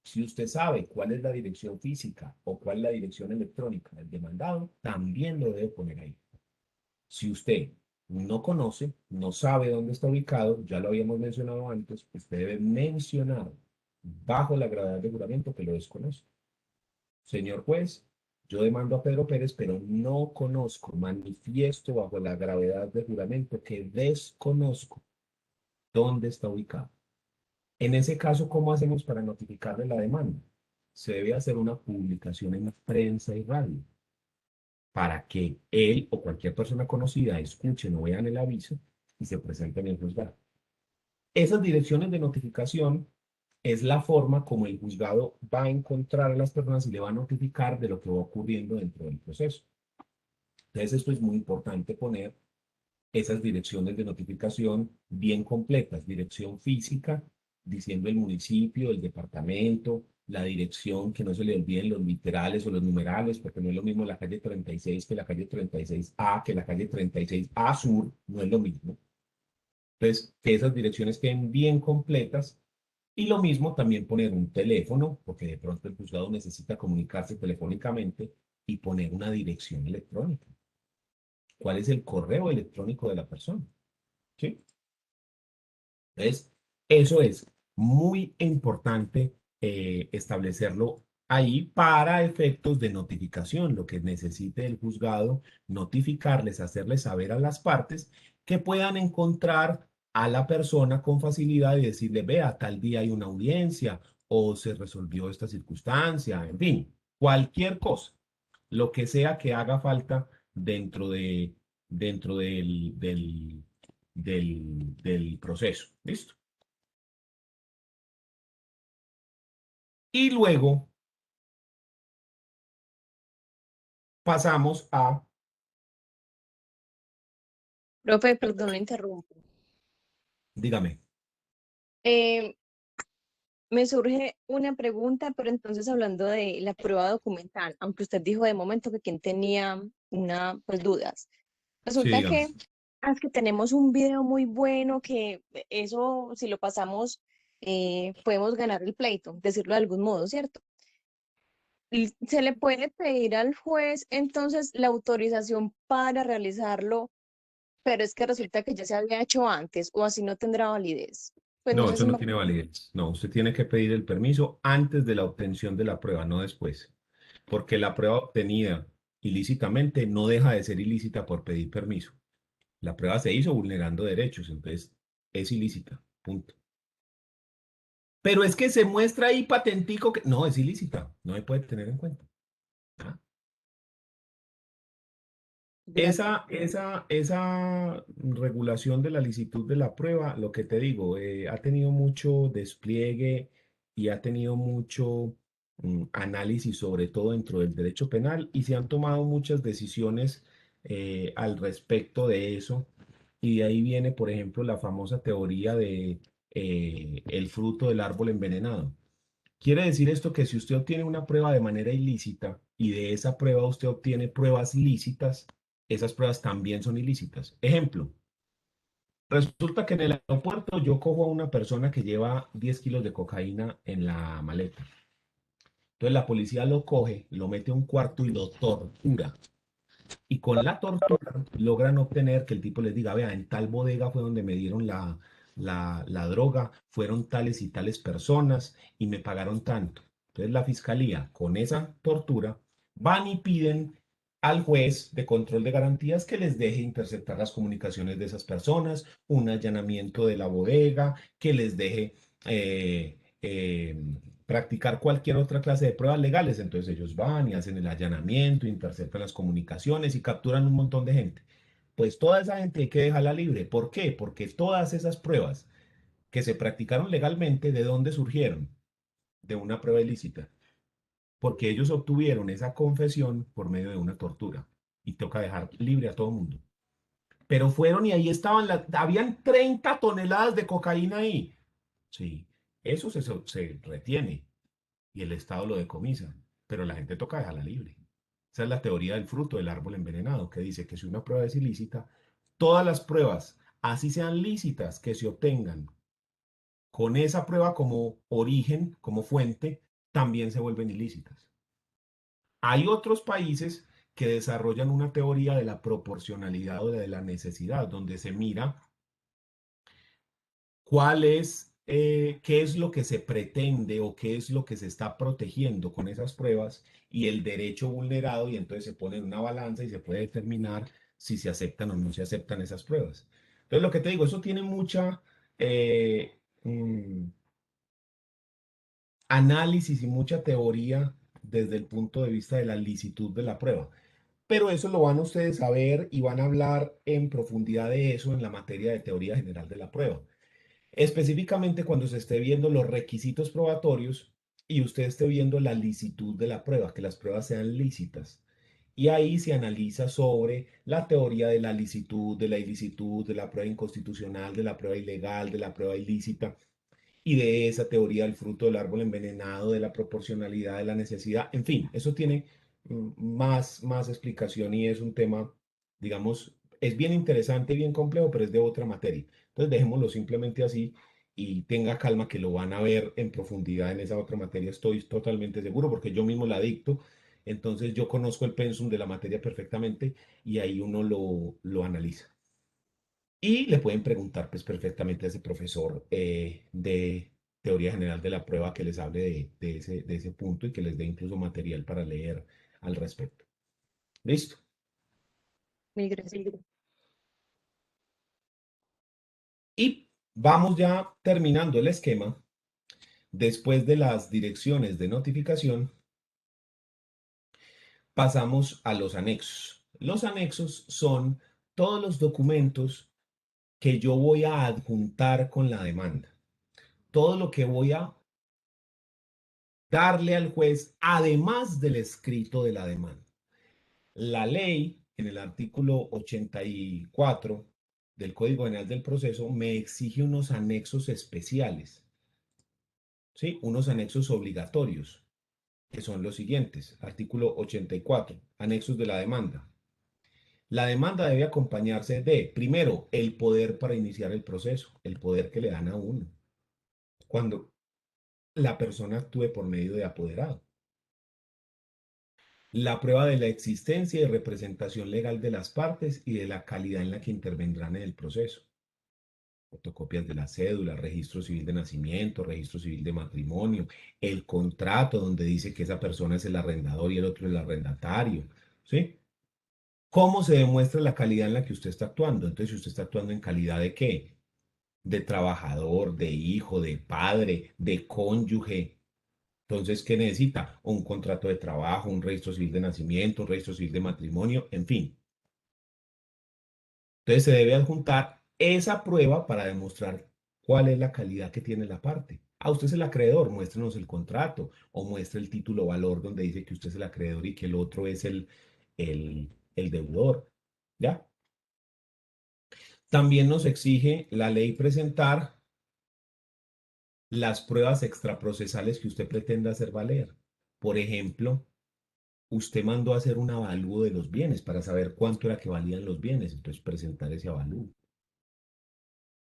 Si usted sabe cuál es la dirección física o cuál es la dirección electrónica del demandado, también lo debe poner ahí. Si usted no conoce, no sabe dónde está ubicado, ya lo habíamos mencionado antes, usted debe mencionar bajo la gravedad de juramento que lo desconoce. Señor juez, yo demando a Pedro Pérez, pero no conozco, manifiesto bajo la gravedad de juramento que desconozco dónde está ubicado. En ese caso, ¿cómo hacemos para notificarle la demanda? Se debe hacer una publicación en prensa y radio para que él o cualquier persona conocida escuchen o vean el aviso y se presenten en el juzgado. Esas direcciones de notificación es la forma como el juzgado va a encontrar a las personas y le va a notificar de lo que va ocurriendo dentro del proceso. Entonces, esto es muy importante poner esas direcciones de notificación bien completas, dirección física, diciendo el municipio, el departamento, la dirección, que no se le olviden los literales o los numerales, porque no es lo mismo la calle 36 que la calle 36A, que la calle 36A Sur, no es lo mismo. Entonces, que esas direcciones queden bien completas y lo mismo también poner un teléfono, porque de pronto el juzgado necesita comunicarse telefónicamente y poner una dirección electrónica. ¿Cuál es el correo electrónico de la persona? ¿Sí? Entonces, eso es muy importante establecerlo ahí para efectos de notificación, lo que necesite el juzgado, notificarles, hacerles saber a las partes que puedan encontrar a la persona con facilidad y decirle, vea, tal día hay una audiencia o se resolvió esta circunstancia, en fin, cualquier cosa, lo que sea que haga falta dentro del proceso. ¿Listo? Y luego pasamos a, Profe, perdón, lo interrumpo. dígame, Eh, Me surge una pregunta, pero entonces hablando de la prueba documental, aunque usted dijo de momento que quien tenía pues dudas. sí, Resulta dígame. que es que tenemos un video muy bueno que eso, si lo pasamos, podemos ganar el pleito, decirlo de algún modo, ¿cierto? Y se le puede pedir al juez entonces la autorización para realizarlo, pero es que resulta que ya se había hecho antes o así no tendrá validez. Pues no No, sé eso si no me... tiene validez. No, usted tiene que pedir el permiso antes de la obtención de la prueba, no después. Porque la prueba obtenida ilícitamente no deja de ser ilícita por pedir permiso. La prueba se hizo vulnerando derechos, entonces es ilícita. Punto. Pero es que se muestra ahí patentico que no es ilícita, no se puede tener en cuenta. ¿Ah? Gracias. Esa regulación de la licitud de la prueba, lo que te digo, ha tenido mucho despliegue y ha tenido mucho análisis, sobre todo dentro del derecho penal, y se han tomado muchas decisiones al respecto de eso. y de ahí viene, por ejemplo, la famosa teoría de el fruto del árbol envenenado. Quiere decir esto que si usted obtiene una prueba de manera ilícita y de esa prueba usted obtiene pruebas lícitas, esas pruebas también son ilícitas. Ejemplo, resulta que en el aeropuerto yo cojo a una persona que lleva 10 kilos de cocaína en la maleta. Entonces la policía lo coge, lo mete a un cuarto y lo tortura. Y con la tortura logran obtener que el tipo les diga, vea, en tal bodega fue donde me dieron la droga, fueron tales y tales personas y me pagaron tanto. Entonces la fiscalía, con esa tortura, van y piden al juez de control de garantías que les deje interceptar las comunicaciones de esas personas, un allanamiento de la bodega, que les deje practicar cualquier otra clase de pruebas legales. Entonces ellos van y hacen el allanamiento, interceptan las comunicaciones y capturan un montón de gente. Pues toda esa gente hay que dejarla libre. ¿Por qué? Porque todas esas pruebas que se practicaron legalmente, ¿de dónde surgieron? De una prueba ilícita. Porque ellos obtuvieron esa confesión por medio de una tortura. Y toca dejar libre a todo el mundo. Pero fueron y ahí estaban, habían 30 toneladas de cocaína ahí. Sí, eso se retiene y el Estado lo decomisa, pero la gente toca dejarla libre. Esa es la teoría del fruto del árbol envenenado, que dice que si una prueba es ilícita, todas las pruebas, así sean lícitas, que se obtengan con esa prueba como origen, como fuente, también se vuelven ilícitas. Hay otros países que desarrollan una teoría de la proporcionalidad o de la necesidad, donde se mira cuál es, qué es lo que se pretende o qué es lo que se está protegiendo con esas pruebas y el derecho vulnerado, y entonces se pone en una balanza y se puede determinar si se aceptan o no se aceptan esas pruebas. Entonces, lo que te digo, eso tiene mucha análisis y mucha teoría desde el punto de vista de la licitud de la prueba. Pero eso lo van ustedes a ver y van a hablar en profundidad de eso en la materia de teoría general de la prueba. Específicamente cuando se esté viendo los requisitos probatorios y usted esté viendo la licitud de la prueba, que las pruebas sean lícitas. Y ahí se analiza sobre la teoría de la licitud, de la ilicitud, de la prueba inconstitucional, de la prueba ilegal, de la prueba ilícita y de esa teoría del fruto del árbol envenenado, de la proporcionalidad, de la necesidad. En fin, eso tiene más explicación y es un tema, digamos, es bien interesante y bien complejo, pero es de otra materia. Entonces dejémoslo simplemente así y tenga calma que lo van a ver en profundidad en esa otra materia. Estoy totalmente seguro porque yo mismo la dicto. Entonces yo conozco el pensum de la materia perfectamente y ahí uno lo analiza. Y le pueden preguntar pues perfectamente a ese profesor de teoría general de la prueba que les hable de ese punto y que les dé incluso material para leer al respecto. ¿Listo? Mil gracias. Y vamos ya terminando el esquema. Después de las direcciones de notificación, pasamos a los anexos. Los anexos son todos los documentos que yo voy a adjuntar con la demanda. Todo lo que voy a darle al juez, además del escrito de la demanda. La ley, en el artículo 84 del Código General del Proceso, me exige unos anexos especiales, ¿sí? Unos anexos obligatorios, que son los siguientes. Artículo 84, anexos de la demanda. La demanda debe acompañarse de, primero, el poder para iniciar el proceso, el poder que le dan a uno, cuando la persona actúe por medio de apoderado. La prueba de la existencia y representación legal de las partes y de la calidad en la que intervendrán en el proceso. Fotocopias de la cédula, registro civil de nacimiento, registro civil de matrimonio, el contrato donde dice que esa persona es el arrendador y el otro el arrendatario, ¿sí? ¿Cómo se demuestra la calidad en la que usted está actuando? Entonces, si usted está actuando en calidad de ¿qué? De trabajador, de hijo, de padre, de cónyuge. Entonces, ¿qué necesita? Un contrato de trabajo, un registro civil de nacimiento, un registro civil de matrimonio, en fin. Entonces, se debe adjuntar esa prueba para demostrar cuál es la calidad que tiene la parte. Ah, usted es el acreedor, muéstrenos el contrato o muestre el título valor donde dice que usted es el acreedor y que el otro es el deudor. ¿Ya? También nos exige la ley presentar las pruebas extraprocesales que usted pretenda hacer valer. Por ejemplo, usted mandó a hacer un avalúo de los bienes para saber cuánto era que valían los bienes, entonces presentar ese avalúo.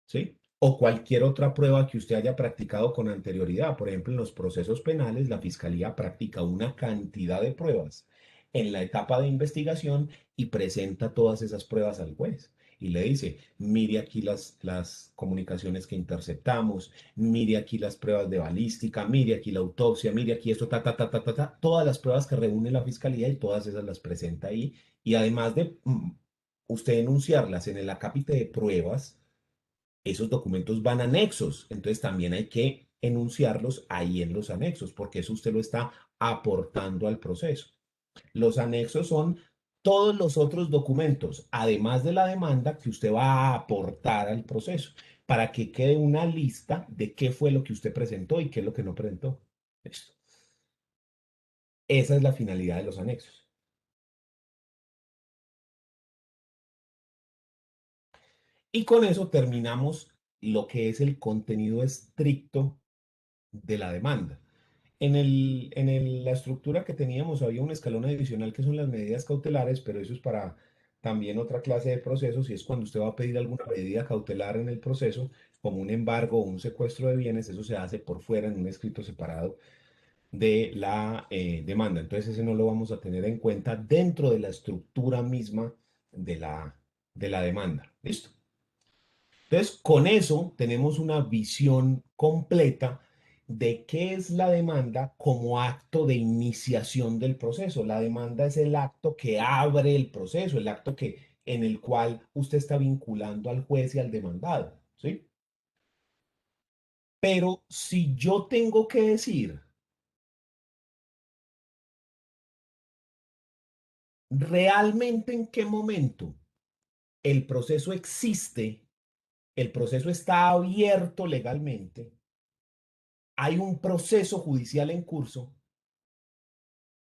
¿Sí? O cualquier otra prueba que usted haya practicado con anterioridad. Por ejemplo, en los procesos penales, la Fiscalía practica una cantidad de pruebas en la etapa de investigación y presenta todas esas pruebas al juez. Y le dice, mire aquí las comunicaciones que interceptamos, mire aquí las pruebas de balística, mire aquí la autopsia, mire aquí esto, todas las pruebas que reúne la Fiscalía y todas esas las presenta ahí. Y además de usted enunciarlas en el acápite de pruebas, esos documentos van anexos, entonces también hay que enunciarlos ahí en los anexos, porque eso usted lo está aportando al proceso. Los anexos son todos los otros documentos, además de la demanda que usted va a aportar al proceso, para que quede una lista de qué fue lo que usted presentó y qué es lo que no presentó. Listo. Esa es la finalidad de los anexos. Y con eso terminamos lo que es el contenido estricto de la demanda. La estructura que teníamos había un escalón adicional que son las medidas cautelares, pero eso es para también otra clase de procesos y es cuando usted va a pedir alguna medida cautelar en el proceso, como un embargo o un secuestro de bienes, eso se hace por fuera en un escrito separado de la demanda. Entonces ese no lo vamos a tener en cuenta dentro de la estructura misma de la demanda. ¿Listo? Entonces, con eso tenemos una visión completa de qué es la demanda como acto de iniciación del proceso. La demanda es el acto que abre el proceso, el acto en el cual usted está vinculando al juez y al demandado, ¿sí? Pero si yo tengo que decir realmente en qué momento el proceso existe, el proceso está abierto legalmente, hay un proceso judicial en curso,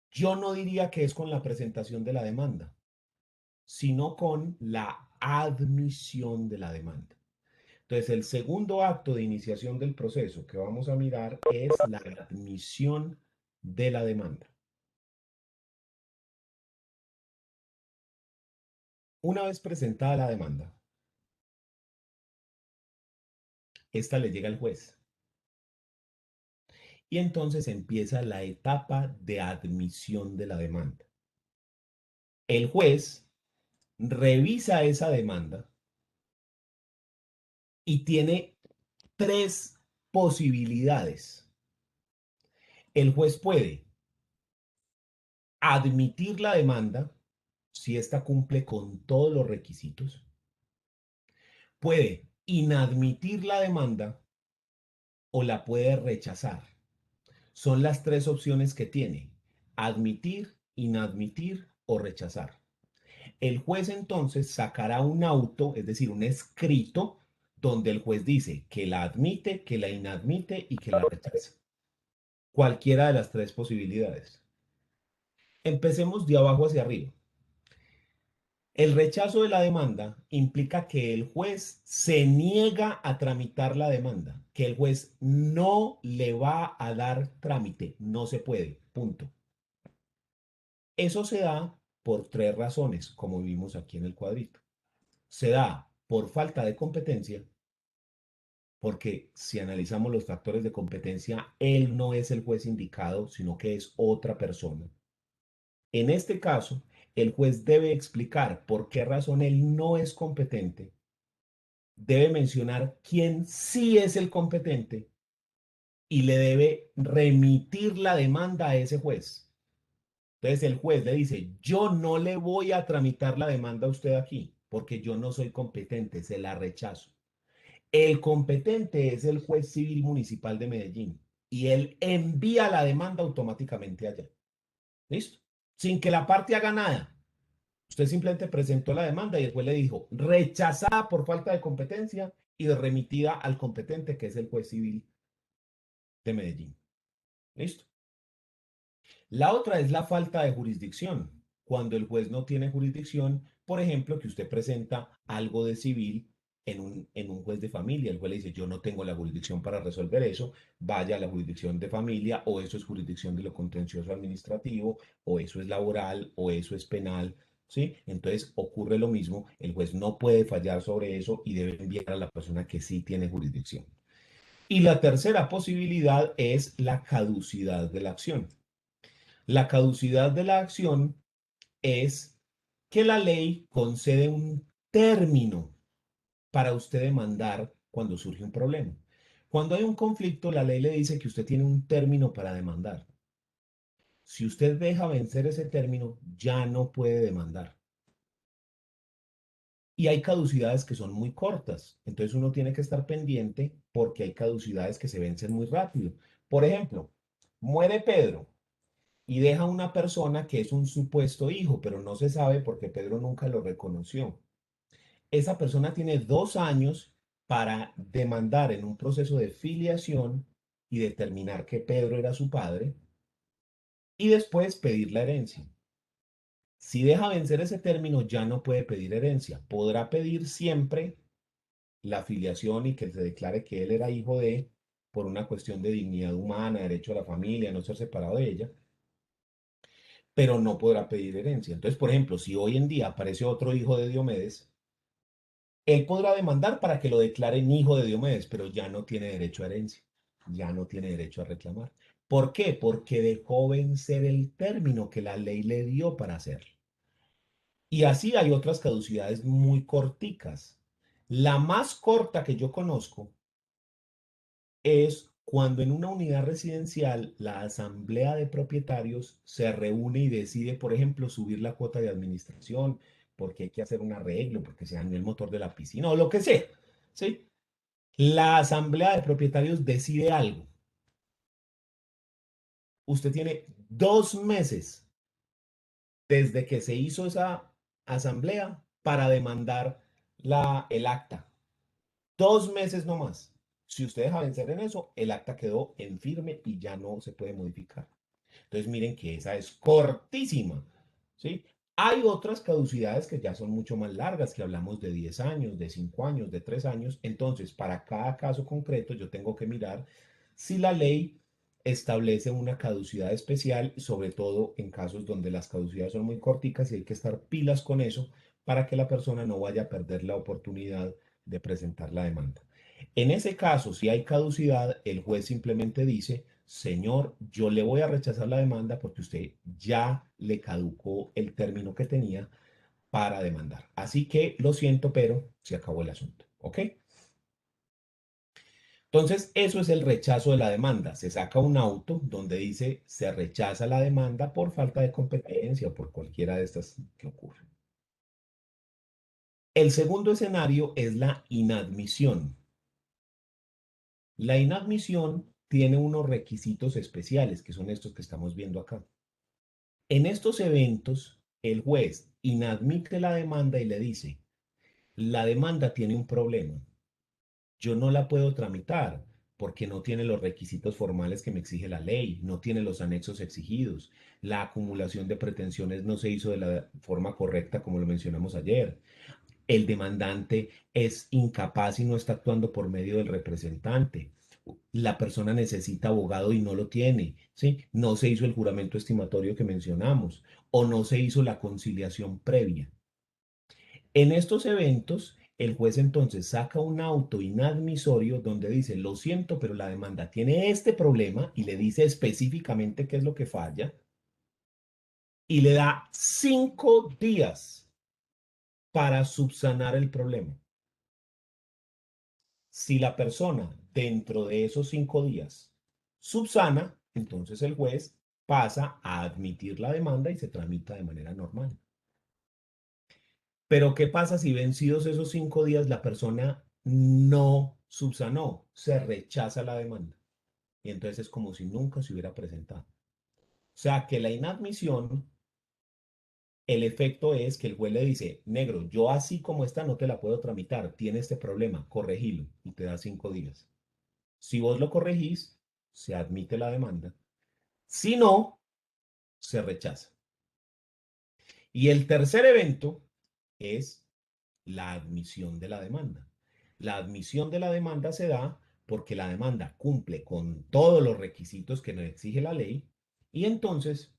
yo no diría que es con la presentación de la demanda, sino con la admisión de la demanda. Entonces, el segundo acto de iniciación del proceso que vamos a mirar es la admisión de la demanda. Una vez presentada la demanda, esta le llega al juez y entonces empieza la etapa de admisión de la demanda. El juez revisa esa demanda y tiene tres posibilidades. El juez puede admitir la demanda si ésta cumple con todos los requisitos. Puede inadmitir la demanda o la puede rechazar. Son las tres opciones que tiene: admitir, inadmitir o rechazar. El juez entonces sacará un auto, es decir, un escrito, donde el juez dice que la admite, que la inadmite y que la rechaza. Cualquiera de las tres posibilidades. Empecemos de abajo hacia arriba. El rechazo de la demanda implica que el juez se niega a tramitar la demanda, que el juez no le va a dar trámite, no se puede, punto. Eso se da por tres razones, como vimos aquí en el cuadrito. Se da por falta de competencia, porque si analizamos los factores de competencia, él no es el juez indicado, sino que es otra persona. En este caso, el juez debe explicar por qué razón él no es competente, debe mencionar quién sí es el competente y le debe remitir la demanda a ese juez. Entonces el juez le dice, yo no le voy a tramitar la demanda a usted aquí porque yo no soy competente, se la rechazo. El competente es el juez civil municipal de Medellín y él envía la demanda automáticamente allá. ¿Listo? Sin que la parte haga nada. Usted simplemente presentó la demanda y el juez le dijo rechazada por falta de competencia y remitida al competente, que es el juez civil de Medellín. ¿Listo? La otra es la falta de jurisdicción. Cuando el juez no tiene jurisdicción, por ejemplo, que usted presenta algo de civil en un juez de familia. El juez le dice, yo no tengo la jurisdicción para resolver eso, vaya a la jurisdicción de familia, o eso es jurisdicción de lo contencioso administrativo, o eso es laboral, o eso es penal, ¿sí? Entonces ocurre lo mismo, el juez no puede fallar sobre eso y debe enviar a la persona que sí tiene jurisdicción. Y la tercera posibilidad es la caducidad de la acción. La caducidad de la acción es que la ley concede un término para usted demandar cuando surge un problema. Cuando hay un conflicto, la ley le dice que usted tiene un término para demandar. Si usted deja vencer ese término, ya no puede demandar. Y hay caducidades que son muy cortas. Entonces uno tiene que estar pendiente porque hay caducidades que se vencen muy rápido. Por ejemplo, muere Pedro y deja una persona que es un supuesto hijo, pero no se sabe porque Pedro nunca lo reconoció. Esa persona tiene 2 años para demandar en un proceso de filiación y determinar que Pedro era su padre y después pedir la herencia. Si deja vencer ese término, ya no puede pedir herencia. Podrá pedir siempre la filiación y que se declare que él era hijo de, por una cuestión de dignidad humana, derecho a la familia, no ser separado de ella, pero no podrá pedir herencia. Entonces, por ejemplo, si hoy en día aparece otro hijo de Diomedes, él podrá demandar para que lo declaren hijo de Diomedes, pero ya no tiene derecho a herencia, ya no tiene derecho a reclamar. ¿Por qué? Porque dejó vencer el término que la ley le dio para hacerlo. Y así hay otras caducidades muy corticas. La más corta que yo conozco es cuando en una unidad residencial la asamblea de propietarios se reúne y decide, por ejemplo, subir la cuota de administración, porque hay que hacer un arreglo, porque se dañó el motor de la piscina o lo que sea, ¿sí? La asamblea de propietarios decide algo. Usted tiene 2 meses desde que se hizo esa asamblea para demandar el acta. 2 meses nomás. Si usted deja vencer en eso, el acta quedó en firme y ya no se puede modificar. Entonces miren que esa es cortísima, ¿sí? Hay otras caducidades que ya son mucho más largas, que hablamos de 10 años, de 5 años, de 3 años. Entonces, para cada caso concreto, yo tengo que mirar si la ley establece una caducidad especial, sobre todo en casos donde las caducidades son muy corticas y hay que estar pilas con eso para que la persona no vaya a perder la oportunidad de presentar la demanda. En ese caso, si hay caducidad, el juez simplemente dice, señor, yo le voy a rechazar la demanda porque usted ya le caducó el término que tenía para demandar. Así que lo siento, pero se acabó el asunto. ¿Ok? Entonces, eso es el rechazo de la demanda. Se saca un auto donde dice se rechaza la demanda por falta de competencia o por cualquiera de estas que ocurren. El segundo escenario es la inadmisión. La inadmisión tiene unos requisitos especiales, que son estos que estamos viendo acá. En estos eventos, el juez inadmite la demanda y le dice, la demanda tiene un problema. Yo no la puedo tramitar porque no tiene los requisitos formales que me exige la ley, no tiene los anexos exigidos, la acumulación de pretensiones no se hizo de la forma correcta como lo mencionamos ayer. El demandante es incapaz y no está actuando por medio del representante. La persona necesita abogado y no lo tiene, ¿sí? No se hizo el juramento estimatorio que mencionamos o no se hizo la conciliación previa. En estos eventos, el juez entonces saca un auto inadmisorio donde dice, lo siento, pero la demanda tiene este problema y le dice específicamente qué es lo que falla y le da 5 días para subsanar el problema. Si la persona dentro de esos 5 días subsana, entonces el juez pasa a admitir la demanda y se tramita de manera normal. Pero ¿qué pasa si vencidos esos 5 días la persona no subsanó, se rechaza la demanda? Y entonces es como si nunca se hubiera presentado. O sea que la inadmisión, el efecto es que el juez le dice, negro, yo así como está no te la puedo tramitar, tiene este problema, corregilo y te da 5 días. Si vos lo corregís, se admite la demanda. Si no, se rechaza. Y el tercer evento es la admisión de la demanda. La admisión de la demanda se da porque la demanda cumple con todos los requisitos que nos exige la ley y entonces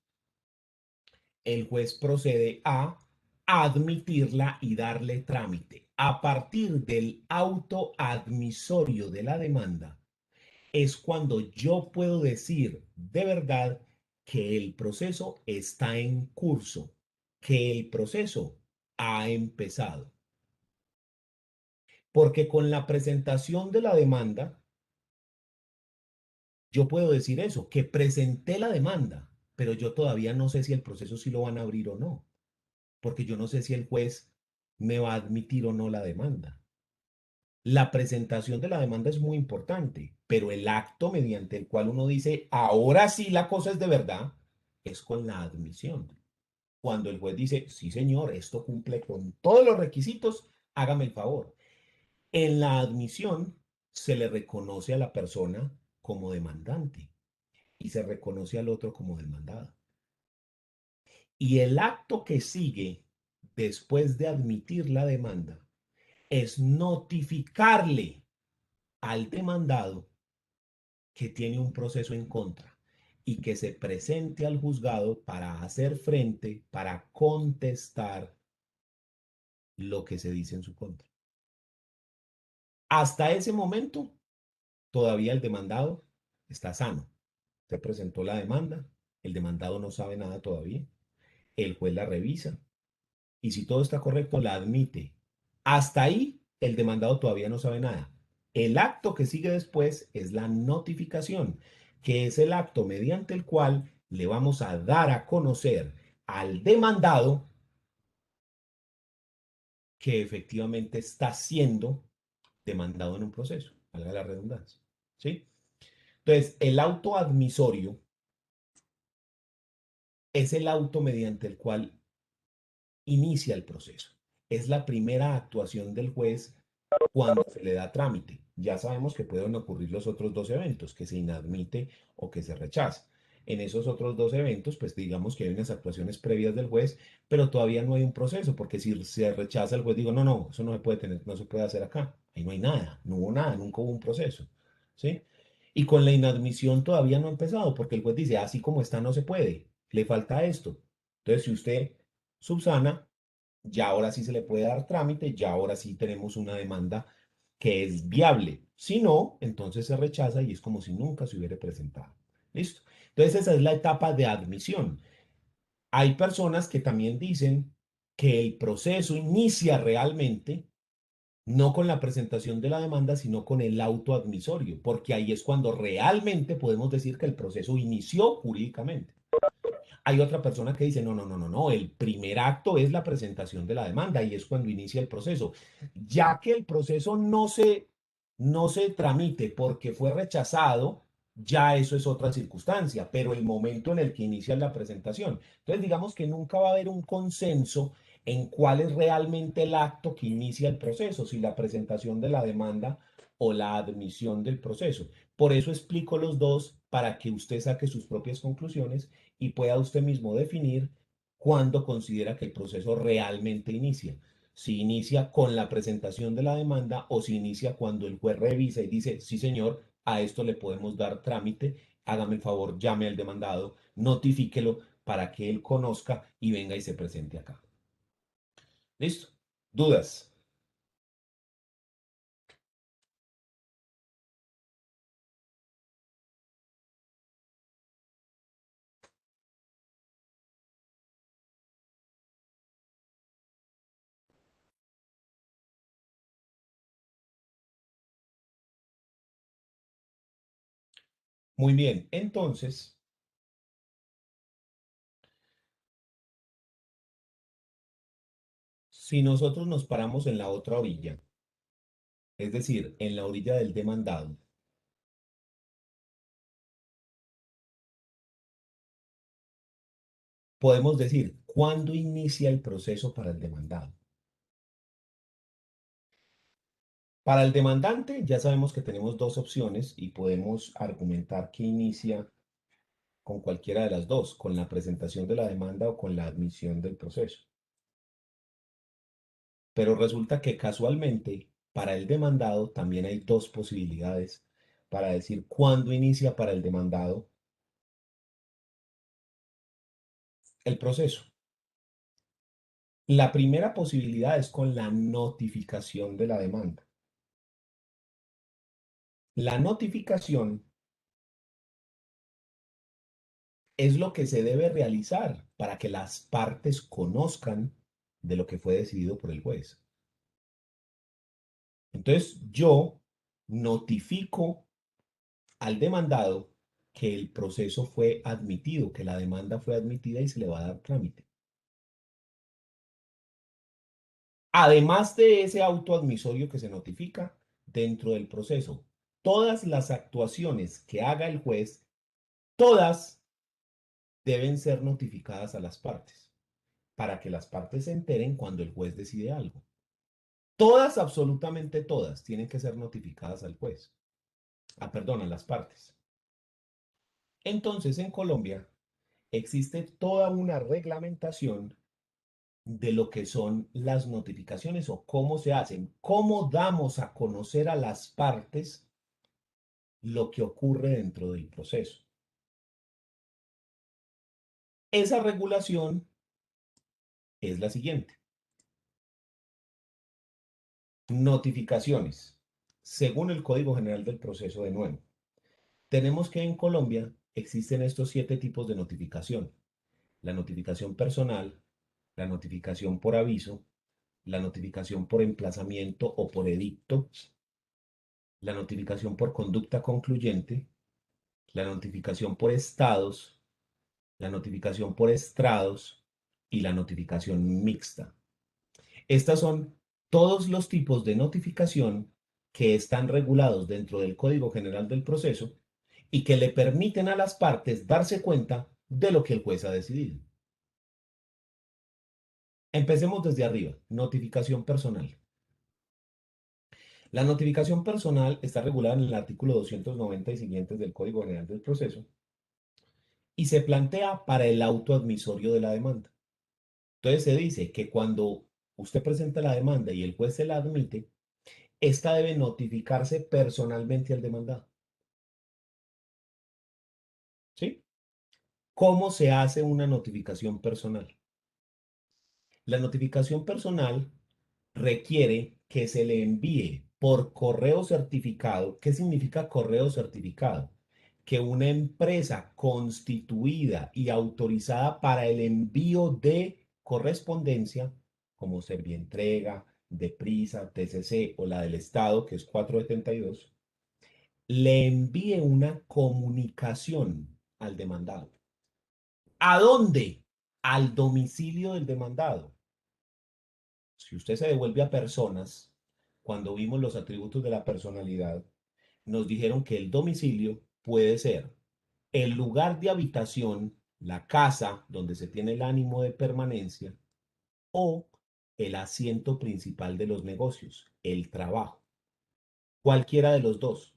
el juez procede a admitirla y darle trámite. A partir del auto admisorio de la demanda es cuando yo puedo decir de verdad que el proceso está en curso, que el proceso ha empezado. Porque con la presentación de la demanda, yo puedo decir eso, que presenté la demanda, pero yo todavía no sé si el proceso sí lo van a abrir o no, porque yo no sé si el juez me va a admitir o no la demanda. La presentación de la demanda es muy importante, pero el acto mediante el cual uno dice, ahora sí la cosa es de verdad, es con la admisión. Cuando el juez dice, sí señor, esto cumple con todos los requisitos, hágame el favor. En la admisión se le reconoce a la persona como demandante y se reconoce al otro como demandado. Y el acto que sigue después de admitir la demanda es notificarle al demandado que tiene un proceso en contra y que se presente al juzgado para hacer frente, para contestar lo que se dice en su contra. Hasta ese momento, todavía el demandado está sano. Se presentó la demanda, el demandado no sabe nada todavía, el juez la revisa y si todo está correcto, la admite. Hasta ahí, el demandado todavía no sabe nada. El acto que sigue después es la notificación, que es el acto mediante el cual le vamos a dar a conocer al demandado que efectivamente está siendo demandado en un proceso, valga la redundancia. ¿Sí? Entonces, el auto admisorio es el auto mediante el cual inicia el proceso. Es la primera actuación del juez cuando se le da trámite. Ya sabemos que pueden ocurrir los otros dos eventos, que se inadmite o que se rechaza. En esos otros dos eventos, pues digamos que hay unas actuaciones previas del juez, pero todavía no hay un proceso, porque si se rechaza el juez, digo, no, no, eso no se puede tener, no se puede hacer acá. Ahí no hay nada, no hubo nada, nunca hubo un proceso. ¿Sí? Y con la inadmisión todavía no ha empezado, porque el juez dice, así como está, no se puede, le falta esto. Entonces, si usted subsana, ya ahora sí se le puede dar trámite, ya ahora sí tenemos una demanda que es viable. Si no, entonces se rechaza y es como si nunca se hubiera presentado. ¿Listo? Entonces esa es la etapa de admisión. Hay personas que también dicen que el proceso inicia realmente no con la presentación de la demanda, sino con el auto admisorio, porque ahí es cuando realmente podemos decir que el proceso inició jurídicamente. Hay otra persona que dice, no, no, no, no, no, el primer acto es la presentación de la demanda y es cuando inicia el proceso. Ya que el proceso no se tramite porque fue rechazado, ya eso es otra circunstancia, pero el momento en el que inicia la presentación. Entonces, digamos que nunca va a haber un consenso en cuál es realmente el acto que inicia el proceso, si la presentación de la demanda o la admisión del proceso. Por eso explico los dos para que usted saque sus propias conclusiones y pueda usted mismo definir cuándo considera que el proceso realmente inicia. Si inicia con la presentación de la demanda o si inicia cuando el juez revisa y dice, sí señor, a esto le podemos dar trámite, hágame el favor, llame al demandado, notifíquelo para que él conozca y venga y se presente acá. ¿Listo? ¿Dudas? Muy bien, entonces, si nosotros nos paramos en la otra orilla, es decir, en la orilla del demandado, podemos decir cuándo inicia el proceso para el demandado. Para el demandante ya sabemos que tenemos dos opciones y podemos argumentar que inicia con cualquiera de las dos, con la presentación de la demanda o con la admisión del proceso. Pero resulta que casualmente Para el demandado también hay dos posibilidades para decir cuándo inicia para el demandado el proceso. La primera posibilidad es con la notificación de la demanda. La notificación es lo que se debe realizar para que las partes conozcan de lo que fue decidido por el juez. Entonces, yo notifico al demandado que el proceso fue admitido, que la demanda fue admitida y se le va a dar trámite. Además de ese auto admisorio que se notifica dentro del proceso, todas las actuaciones que haga el juez, todas deben ser notificadas a las partes, para que las partes se enteren cuando el juez decide algo. Todas, absolutamente todas, tienen que ser notificadas al juez. Perdón, a las partes. Entonces, en Colombia existe toda una reglamentación de lo que son las notificaciones o cómo se hacen, cómo damos a conocer a las partes lo que ocurre dentro del proceso. Esa regulación es la siguiente. Notificaciones. Según el Código General del Proceso, de nuevo, tenemos que en Colombia existen estos 7 tipos de notificación. La notificación personal, la notificación por aviso, la notificación por emplazamiento o por edicto, la notificación por conducta concluyente, la notificación por estados, la notificación por estrados y la notificación mixta. Estas son todos los tipos de notificación que están regulados dentro del Código General del Proceso y que le permiten a las partes darse cuenta de lo que el juez ha decidido. Empecemos desde arriba. Notificación personal. La notificación personal está regulada en el artículo 290 y siguientes del Código General del Proceso y se plantea para el auto admisorio de la demanda. Entonces se dice que cuando usted presenta la demanda y el juez se la admite, esta debe notificarse personalmente al demandado. ¿Sí? ¿Cómo se hace una notificación personal? La notificación personal requiere que se le envíe por correo certificado. ¿Qué significa correo certificado? Que una empresa constituida y autorizada para el envío de correspondencia, como Servientrega, Deprisa, TCC o la del Estado, que es 472, le envíe una comunicación al demandado. ¿A dónde? Al domicilio del demandado. Si usted se devuelve a personas, cuando vimos los atributos de la personalidad, nos dijeron que el domicilio puede ser el lugar de habitación, la casa donde se tiene el ánimo de permanencia, o el asiento principal de los negocios, el trabajo. Cualquiera de los dos.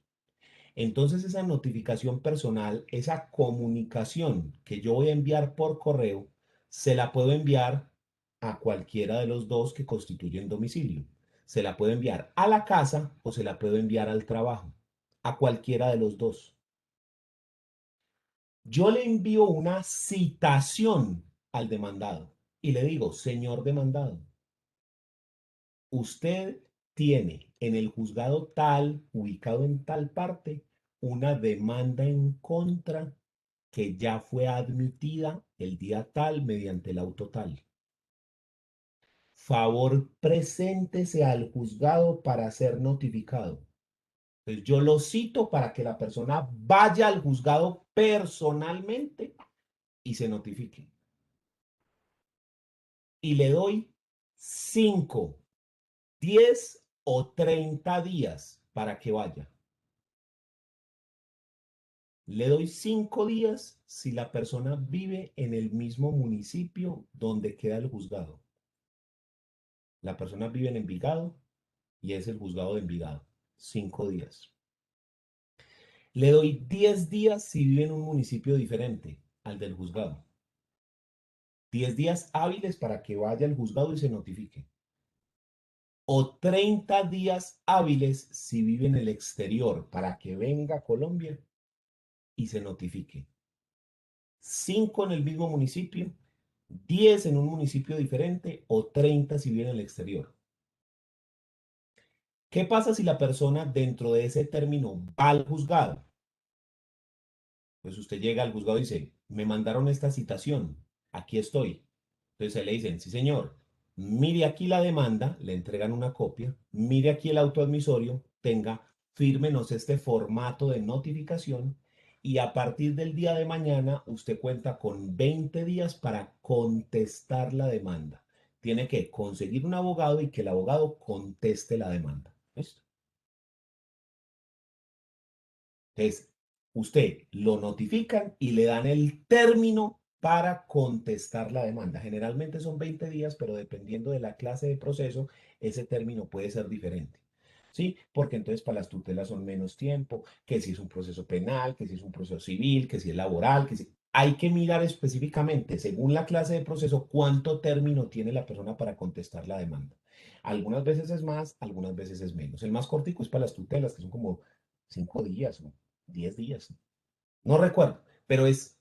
Entonces esa notificación personal, esa comunicación que yo voy a enviar por correo, se la puedo enviar a cualquiera de los dos que constituyen domicilio. Se la puedo enviar a la casa o se la puedo enviar al trabajo, a cualquiera de los dos. Yo le envío una citación al demandado y le digo, señor demandado, usted tiene en el juzgado tal, ubicado en tal parte, una demanda en contra que ya fue admitida el día tal mediante el auto tal. Favor, preséntese al juzgado para ser notificado. Entonces yo lo cito para que la persona vaya al juzgado personalmente y se notifique. Y le doy 5, 10 o 30 días para que vaya. Le doy 5 días si la persona vive en el mismo municipio donde queda el juzgado. La persona vive en Envigado y es el juzgado de Envigado. 5 días. Le doy 10 días si vive en un municipio diferente al del juzgado. 10 días hábiles para que vaya al juzgado y se notifique. o 30 días hábiles si vive en el exterior para que venga a Colombia y se notifique. 5 en el mismo municipio, 10 en un municipio diferente o 30 si vive en el exterior. ¿Qué pasa si la persona dentro de ese término va al juzgado? Pues usted llega al juzgado y dice, me mandaron esta citación, aquí estoy. Entonces se le dicen, sí señor, mire aquí la demanda, le entregan una copia, mire aquí el auto admisorio, tenga, fírmenos este formato de notificación y a partir del día de mañana usted cuenta con 20 días para contestar la demanda. Tiene que conseguir un abogado y que el abogado conteste la demanda. ¿Listo? Entonces, usted lo notifican y le dan el término para contestar la demanda. Generalmente son 20 días, pero dependiendo de la clase de proceso, ese término puede ser diferente. ¿Sí? Porque entonces para las tutelas son menos tiempo, que si es un proceso penal, que si es un proceso civil, que si es laboral, que si... Hay que mirar específicamente, según la clase de proceso, cuánto término tiene la persona para contestar la demanda. Algunas veces es más, algunas veces es menos. El más cortico es para las tutelas, que son como 5 días, ¿no? 10 días. No recuerdo, pero es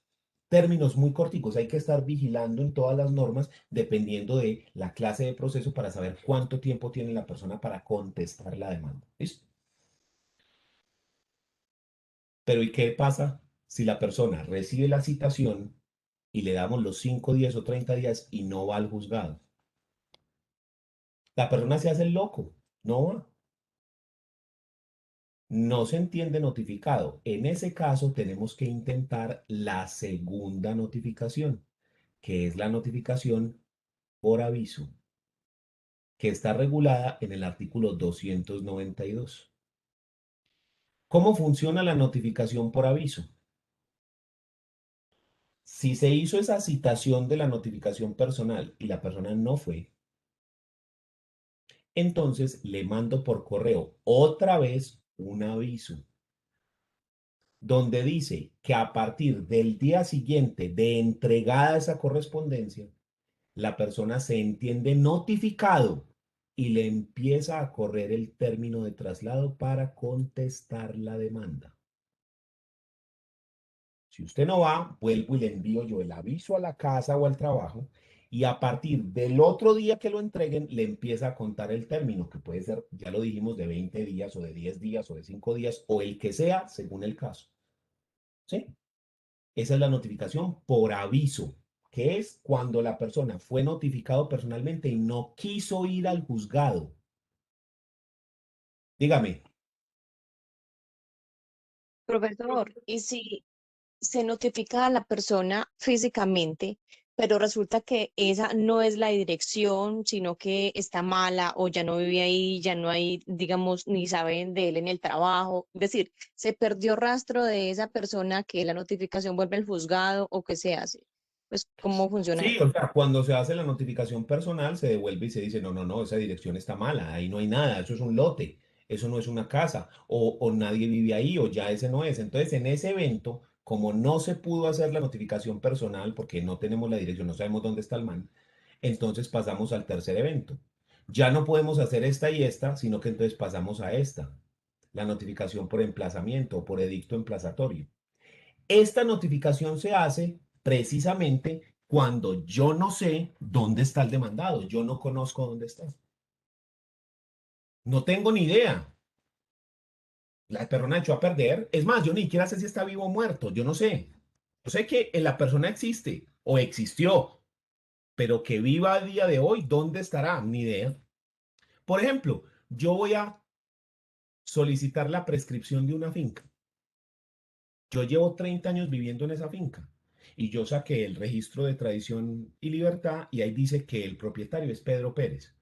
términos muy corticos. Hay que estar vigilando en todas las normas dependiendo de la clase de proceso para saber cuánto tiempo tiene la persona para contestar la demanda. ¿Listo? Pero ¿y qué pasa si la persona recibe la citación y le damos los 5 días o 30 días y no va al juzgado? La persona se hace el loco, no va. No se entiende notificado. En ese caso tenemos que intentar la segunda notificación, que es la notificación por aviso, que está regulada en el artículo 292. ¿Cómo funciona la notificación por aviso? Si se hizo esa citación de la notificación personal y la persona no fue, entonces le mando por correo otra vez un aviso donde dice que a partir del día siguiente de entregada esa correspondencia, la persona se entiende notificado y le empieza a correr el término de traslado para contestar la demanda. Si usted no va, vuelvo y le envío yo el aviso a la casa o al trabajo y a partir del otro día que lo entreguen, le empieza a contar el término, que puede ser, ya lo dijimos, de 20 días o de 10 días o de 5 días o el que sea según el caso. ¿Sí? Esa es la notificación por aviso, que es cuando la persona fue notificado personalmente y no quiso ir al juzgado. Dígame. Profesor, ¿y si se notifica a la persona físicamente, pero resulta que esa no es la dirección, sino que está mala o ya no vive ahí, ya no hay, digamos, ni saben de él en el trabajo? Es decir, se perdió rastro de esa persona, que la notificación vuelve al juzgado o qué se hace. Pues, ¿cómo funciona Sí, eso? o sea, cuando se hace la notificación personal, se devuelve y se dice, no, no, no, esa dirección está mala, ahí no hay nada, eso es un lote, eso no es una casa, o nadie vive ahí, o ya ese no es. Entonces, en ese evento, como no se pudo hacer la notificación personal, porque no tenemos la dirección, no sabemos dónde está el man, entonces pasamos al tercer evento. Ya no podemos hacer esta y esta, sino que entonces pasamos a esta, la notificación por emplazamiento o por edicto emplazatorio. Esta notificación se hace precisamente cuando yo no sé dónde está el demandado, yo no conozco dónde está. No tengo ni idea. La persona echó a perder. Es más, yo ni siquiera sé si está vivo o muerto, yo no sé. Yo sé que la persona existe o existió, pero que viva a día de hoy, ¿dónde estará? Ni idea. Por ejemplo, yo voy a solicitar la prescripción de una finca. Yo llevo 30 años viviendo en esa finca y yo saqué el registro de tradición y libertad y ahí dice que el propietario es Pedro Pérez.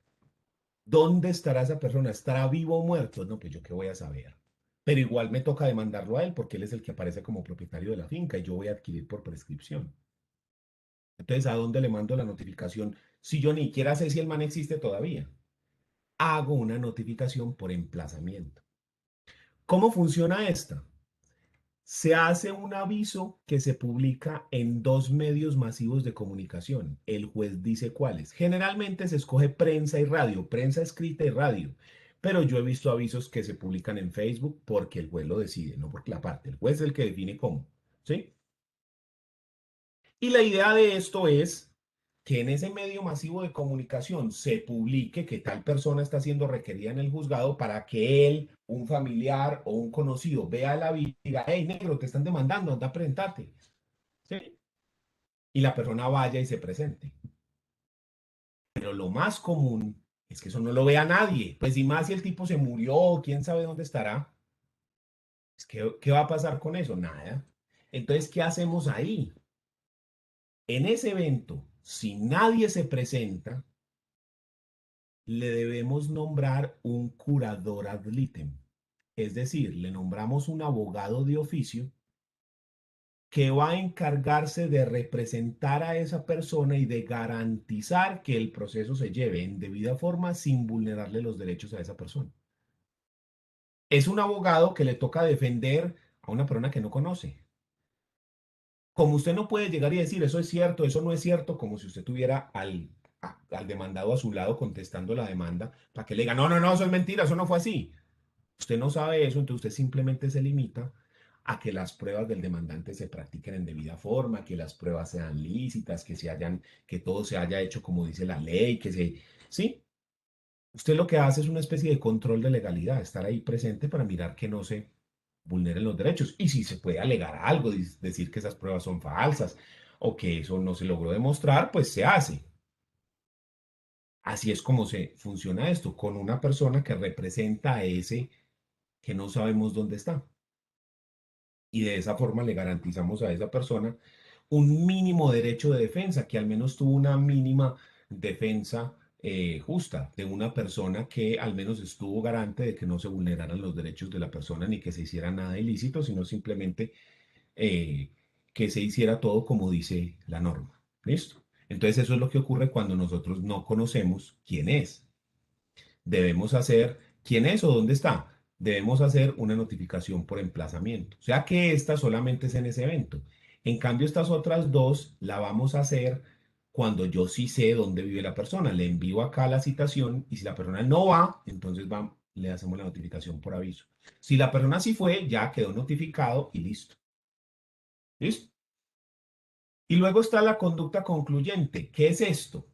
¿Dónde estará esa persona? ¿Estará vivo o muerto? No, pues yo qué voy a saber. Pero igual me toca demandarlo a él porque él es el que aparece como propietario de la finca y yo voy a adquirir por prescripción. Entonces, ¿a dónde le mando la notificación? Si yo ni siquiera sé si el man existe todavía. Hago una notificación por emplazamiento. ¿Cómo funciona esta? Se hace un aviso que se publica en 2 medios masivos de comunicación. El juez dice cuáles. Generalmente se escoge prensa y radio, prensa escrita y radio. Pero yo he visto avisos que se publican en Facebook porque el juez lo decide, no porque la parte. El juez es el que define cómo. ¿Sí? Y la idea de esto es que en ese medio masivo de comunicación se publique que tal persona está siendo requerida en el juzgado para que él, un familiar o un conocido vea el aviso y diga, hey, negro, te están demandando, anda a presentarte. ¿Sí? Y la persona vaya y se presente. Pero lo más común es que eso no lo vea nadie. Pues y más si el tipo se murió, quién sabe dónde estará. ¿Qué va a pasar con eso? Nada. Entonces, ¿qué hacemos ahí? En ese evento, si nadie se presenta, le debemos nombrar un curador ad litem. Es decir, le nombramos un abogado de oficio que va a encargarse de representar a esa persona y de garantizar que el proceso se lleve en debida forma sin vulnerarle los derechos a esa persona. Es un abogado que le toca defender a una persona que no conoce. Como usted no puede llegar y decir eso es cierto, eso no es cierto, como si usted tuviera al demandado a su lado contestando la demanda para que le diga, no, no, no, eso es mentira, eso no fue así. Usted no sabe eso, entonces usted simplemente se limita a que las pruebas del demandante se practiquen en debida forma, que las pruebas sean lícitas, que todo se haya hecho como dice la ley, ¿sí? Usted lo que hace es una especie de control de legalidad, estar ahí presente para mirar que no se vulneren los derechos. Y si se puede alegar algo, decir que esas pruebas son falsas o que eso no se logró demostrar, pues se hace. Así es como se funciona esto, con una persona que representa a ese que no sabemos dónde está. Y de esa forma le garantizamos a esa persona un mínimo derecho de defensa, que al menos tuvo una mínima defensa justa de una persona que al menos estuvo garante de que no se vulneraran los derechos de la persona ni que se hiciera nada ilícito, sino simplemente eh, que se hiciera todo como dice la norma. ¿Listo? Entonces eso es lo que ocurre cuando nosotros no conocemos quién es. Debemos hacer, ¿quién es o dónde está? Debemos hacer una notificación por emplazamiento. O sea que esta solamente es en ese evento. En cambio, estas otras dos la vamos a hacer cuando yo sí sé dónde vive la persona. Le envío acá la citación y si la persona no va, entonces le hacemos la notificación por aviso. Si la persona sí fue, ya quedó notificado y listo. ¿Listo? Y luego está la conducta concluyente. ¿Qué es esto?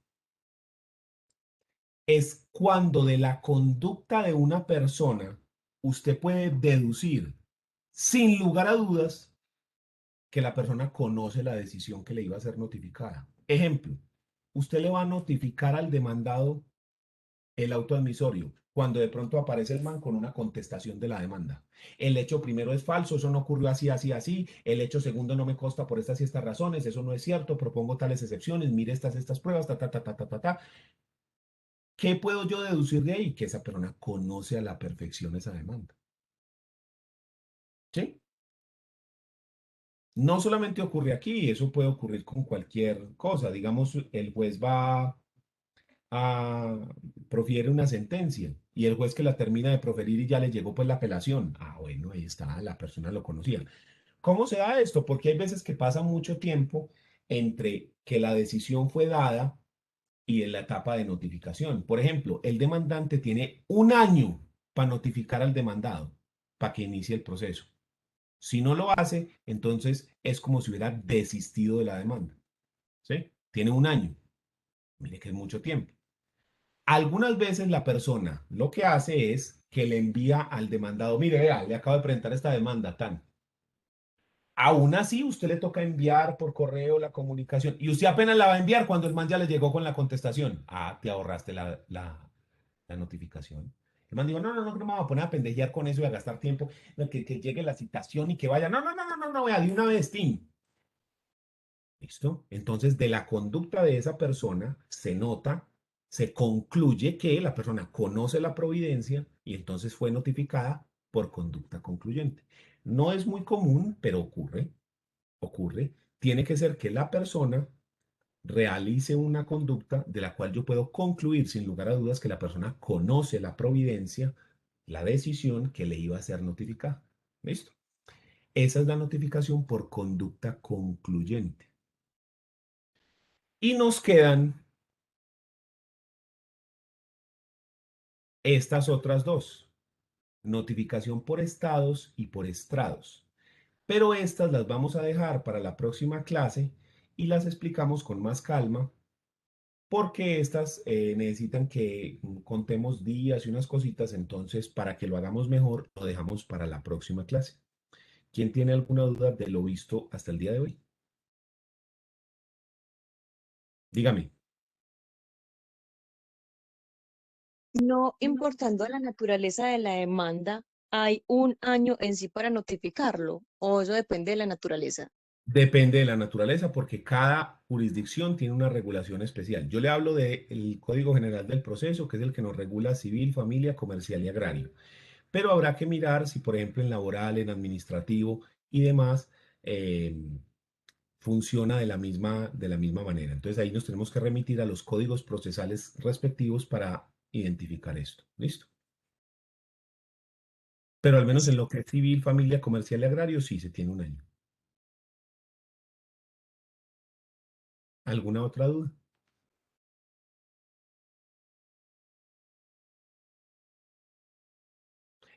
Es cuando de la conducta de una persona usted puede deducir sin lugar a dudas que la persona conoce la decisión que le iba a ser notificada. Ejemplo, usted le va a notificar al demandado el auto admisorio cuando de pronto aparece el man con una contestación de la demanda. El hecho primero es falso, eso no ocurrió así, así, así. El hecho segundo no me consta por estas y estas razones, eso no es cierto, propongo tales excepciones, mire estas pruebas, ta, ta, ta, ta, ta, ta, ta. ¿Qué puedo yo deducir de ahí? Que esa persona conoce a la perfección esa demanda. ¿Sí? No solamente ocurre aquí, eso puede ocurrir con cualquier cosa. Digamos, el juez va a profiere una sentencia y el juez que la termina de proferir y ya le llegó pues la apelación. Ah, bueno, ahí está, la persona lo conocía. ¿Cómo se da esto? Porque hay veces que pasa mucho tiempo entre que la decisión fue dada y en la etapa de notificación. Por ejemplo, el demandante tiene un año para notificar al demandado para que inicie el proceso. Si no lo hace, entonces es como si hubiera desistido de la demanda. ¿Sí? Tiene un año. Mire que es mucho tiempo. Algunas veces la persona lo que hace es que le envía al demandado, mire, vea, le acabo de presentar esta demanda, tan. Aún así, usted le toca enviar por correo la comunicación y usted apenas la va a enviar cuando el man ya le llegó con la contestación. Ah, te ahorraste la notificación. El man dijo, no, no, no, no me voy a poner a pendejear con eso y a gastar tiempo, no, que llegue la citación y que vaya, no, no, no, no, no, no, vea, de una vez, Tim. ¿Listo? Entonces, de la conducta de esa persona se nota, se concluye que la persona conoce la providencia y entonces fue notificada por conducta concluyente. No es muy común, pero ocurre. Tiene que ser que la persona realice una conducta de la cual yo puedo concluir sin lugar a dudas que la persona conoce la providencia, la decisión que le iba a ser notificada. ¿Listo? Esa es la notificación por conducta concluyente. Y nos quedan estas otras dos, notificación por estados y por estrados. Pero estas las vamos a dejar para la próxima clase y las explicamos con más calma porque estas necesitan que contemos días y unas cositas, entonces para que lo hagamos mejor lo dejamos para la próxima clase. ¿Quién tiene alguna duda de lo visto hasta el día de hoy? Dígame. No importando la naturaleza de la demanda, ¿hay un año en sí para notificarlo? ¿O eso depende de la naturaleza? Depende de la naturaleza porque cada jurisdicción tiene una regulación especial. Yo le hablo del Código General del Proceso, que es el que nos regula civil, familia, comercial y agrario. Pero habrá que mirar si, por ejemplo, en laboral, en administrativo y demás, funciona de la misma manera. Entonces ahí nos tenemos que remitir a los códigos procesales respectivos para identificar esto. ¿Listo? Pero al menos en lo que es civil, familia, comercial y agrario, sí se tiene un año. ¿Alguna otra duda?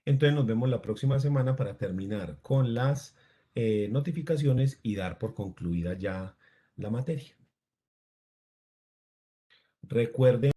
Entonces nos vemos la próxima semana para terminar con las notificaciones y dar por concluida ya la materia. Recuerden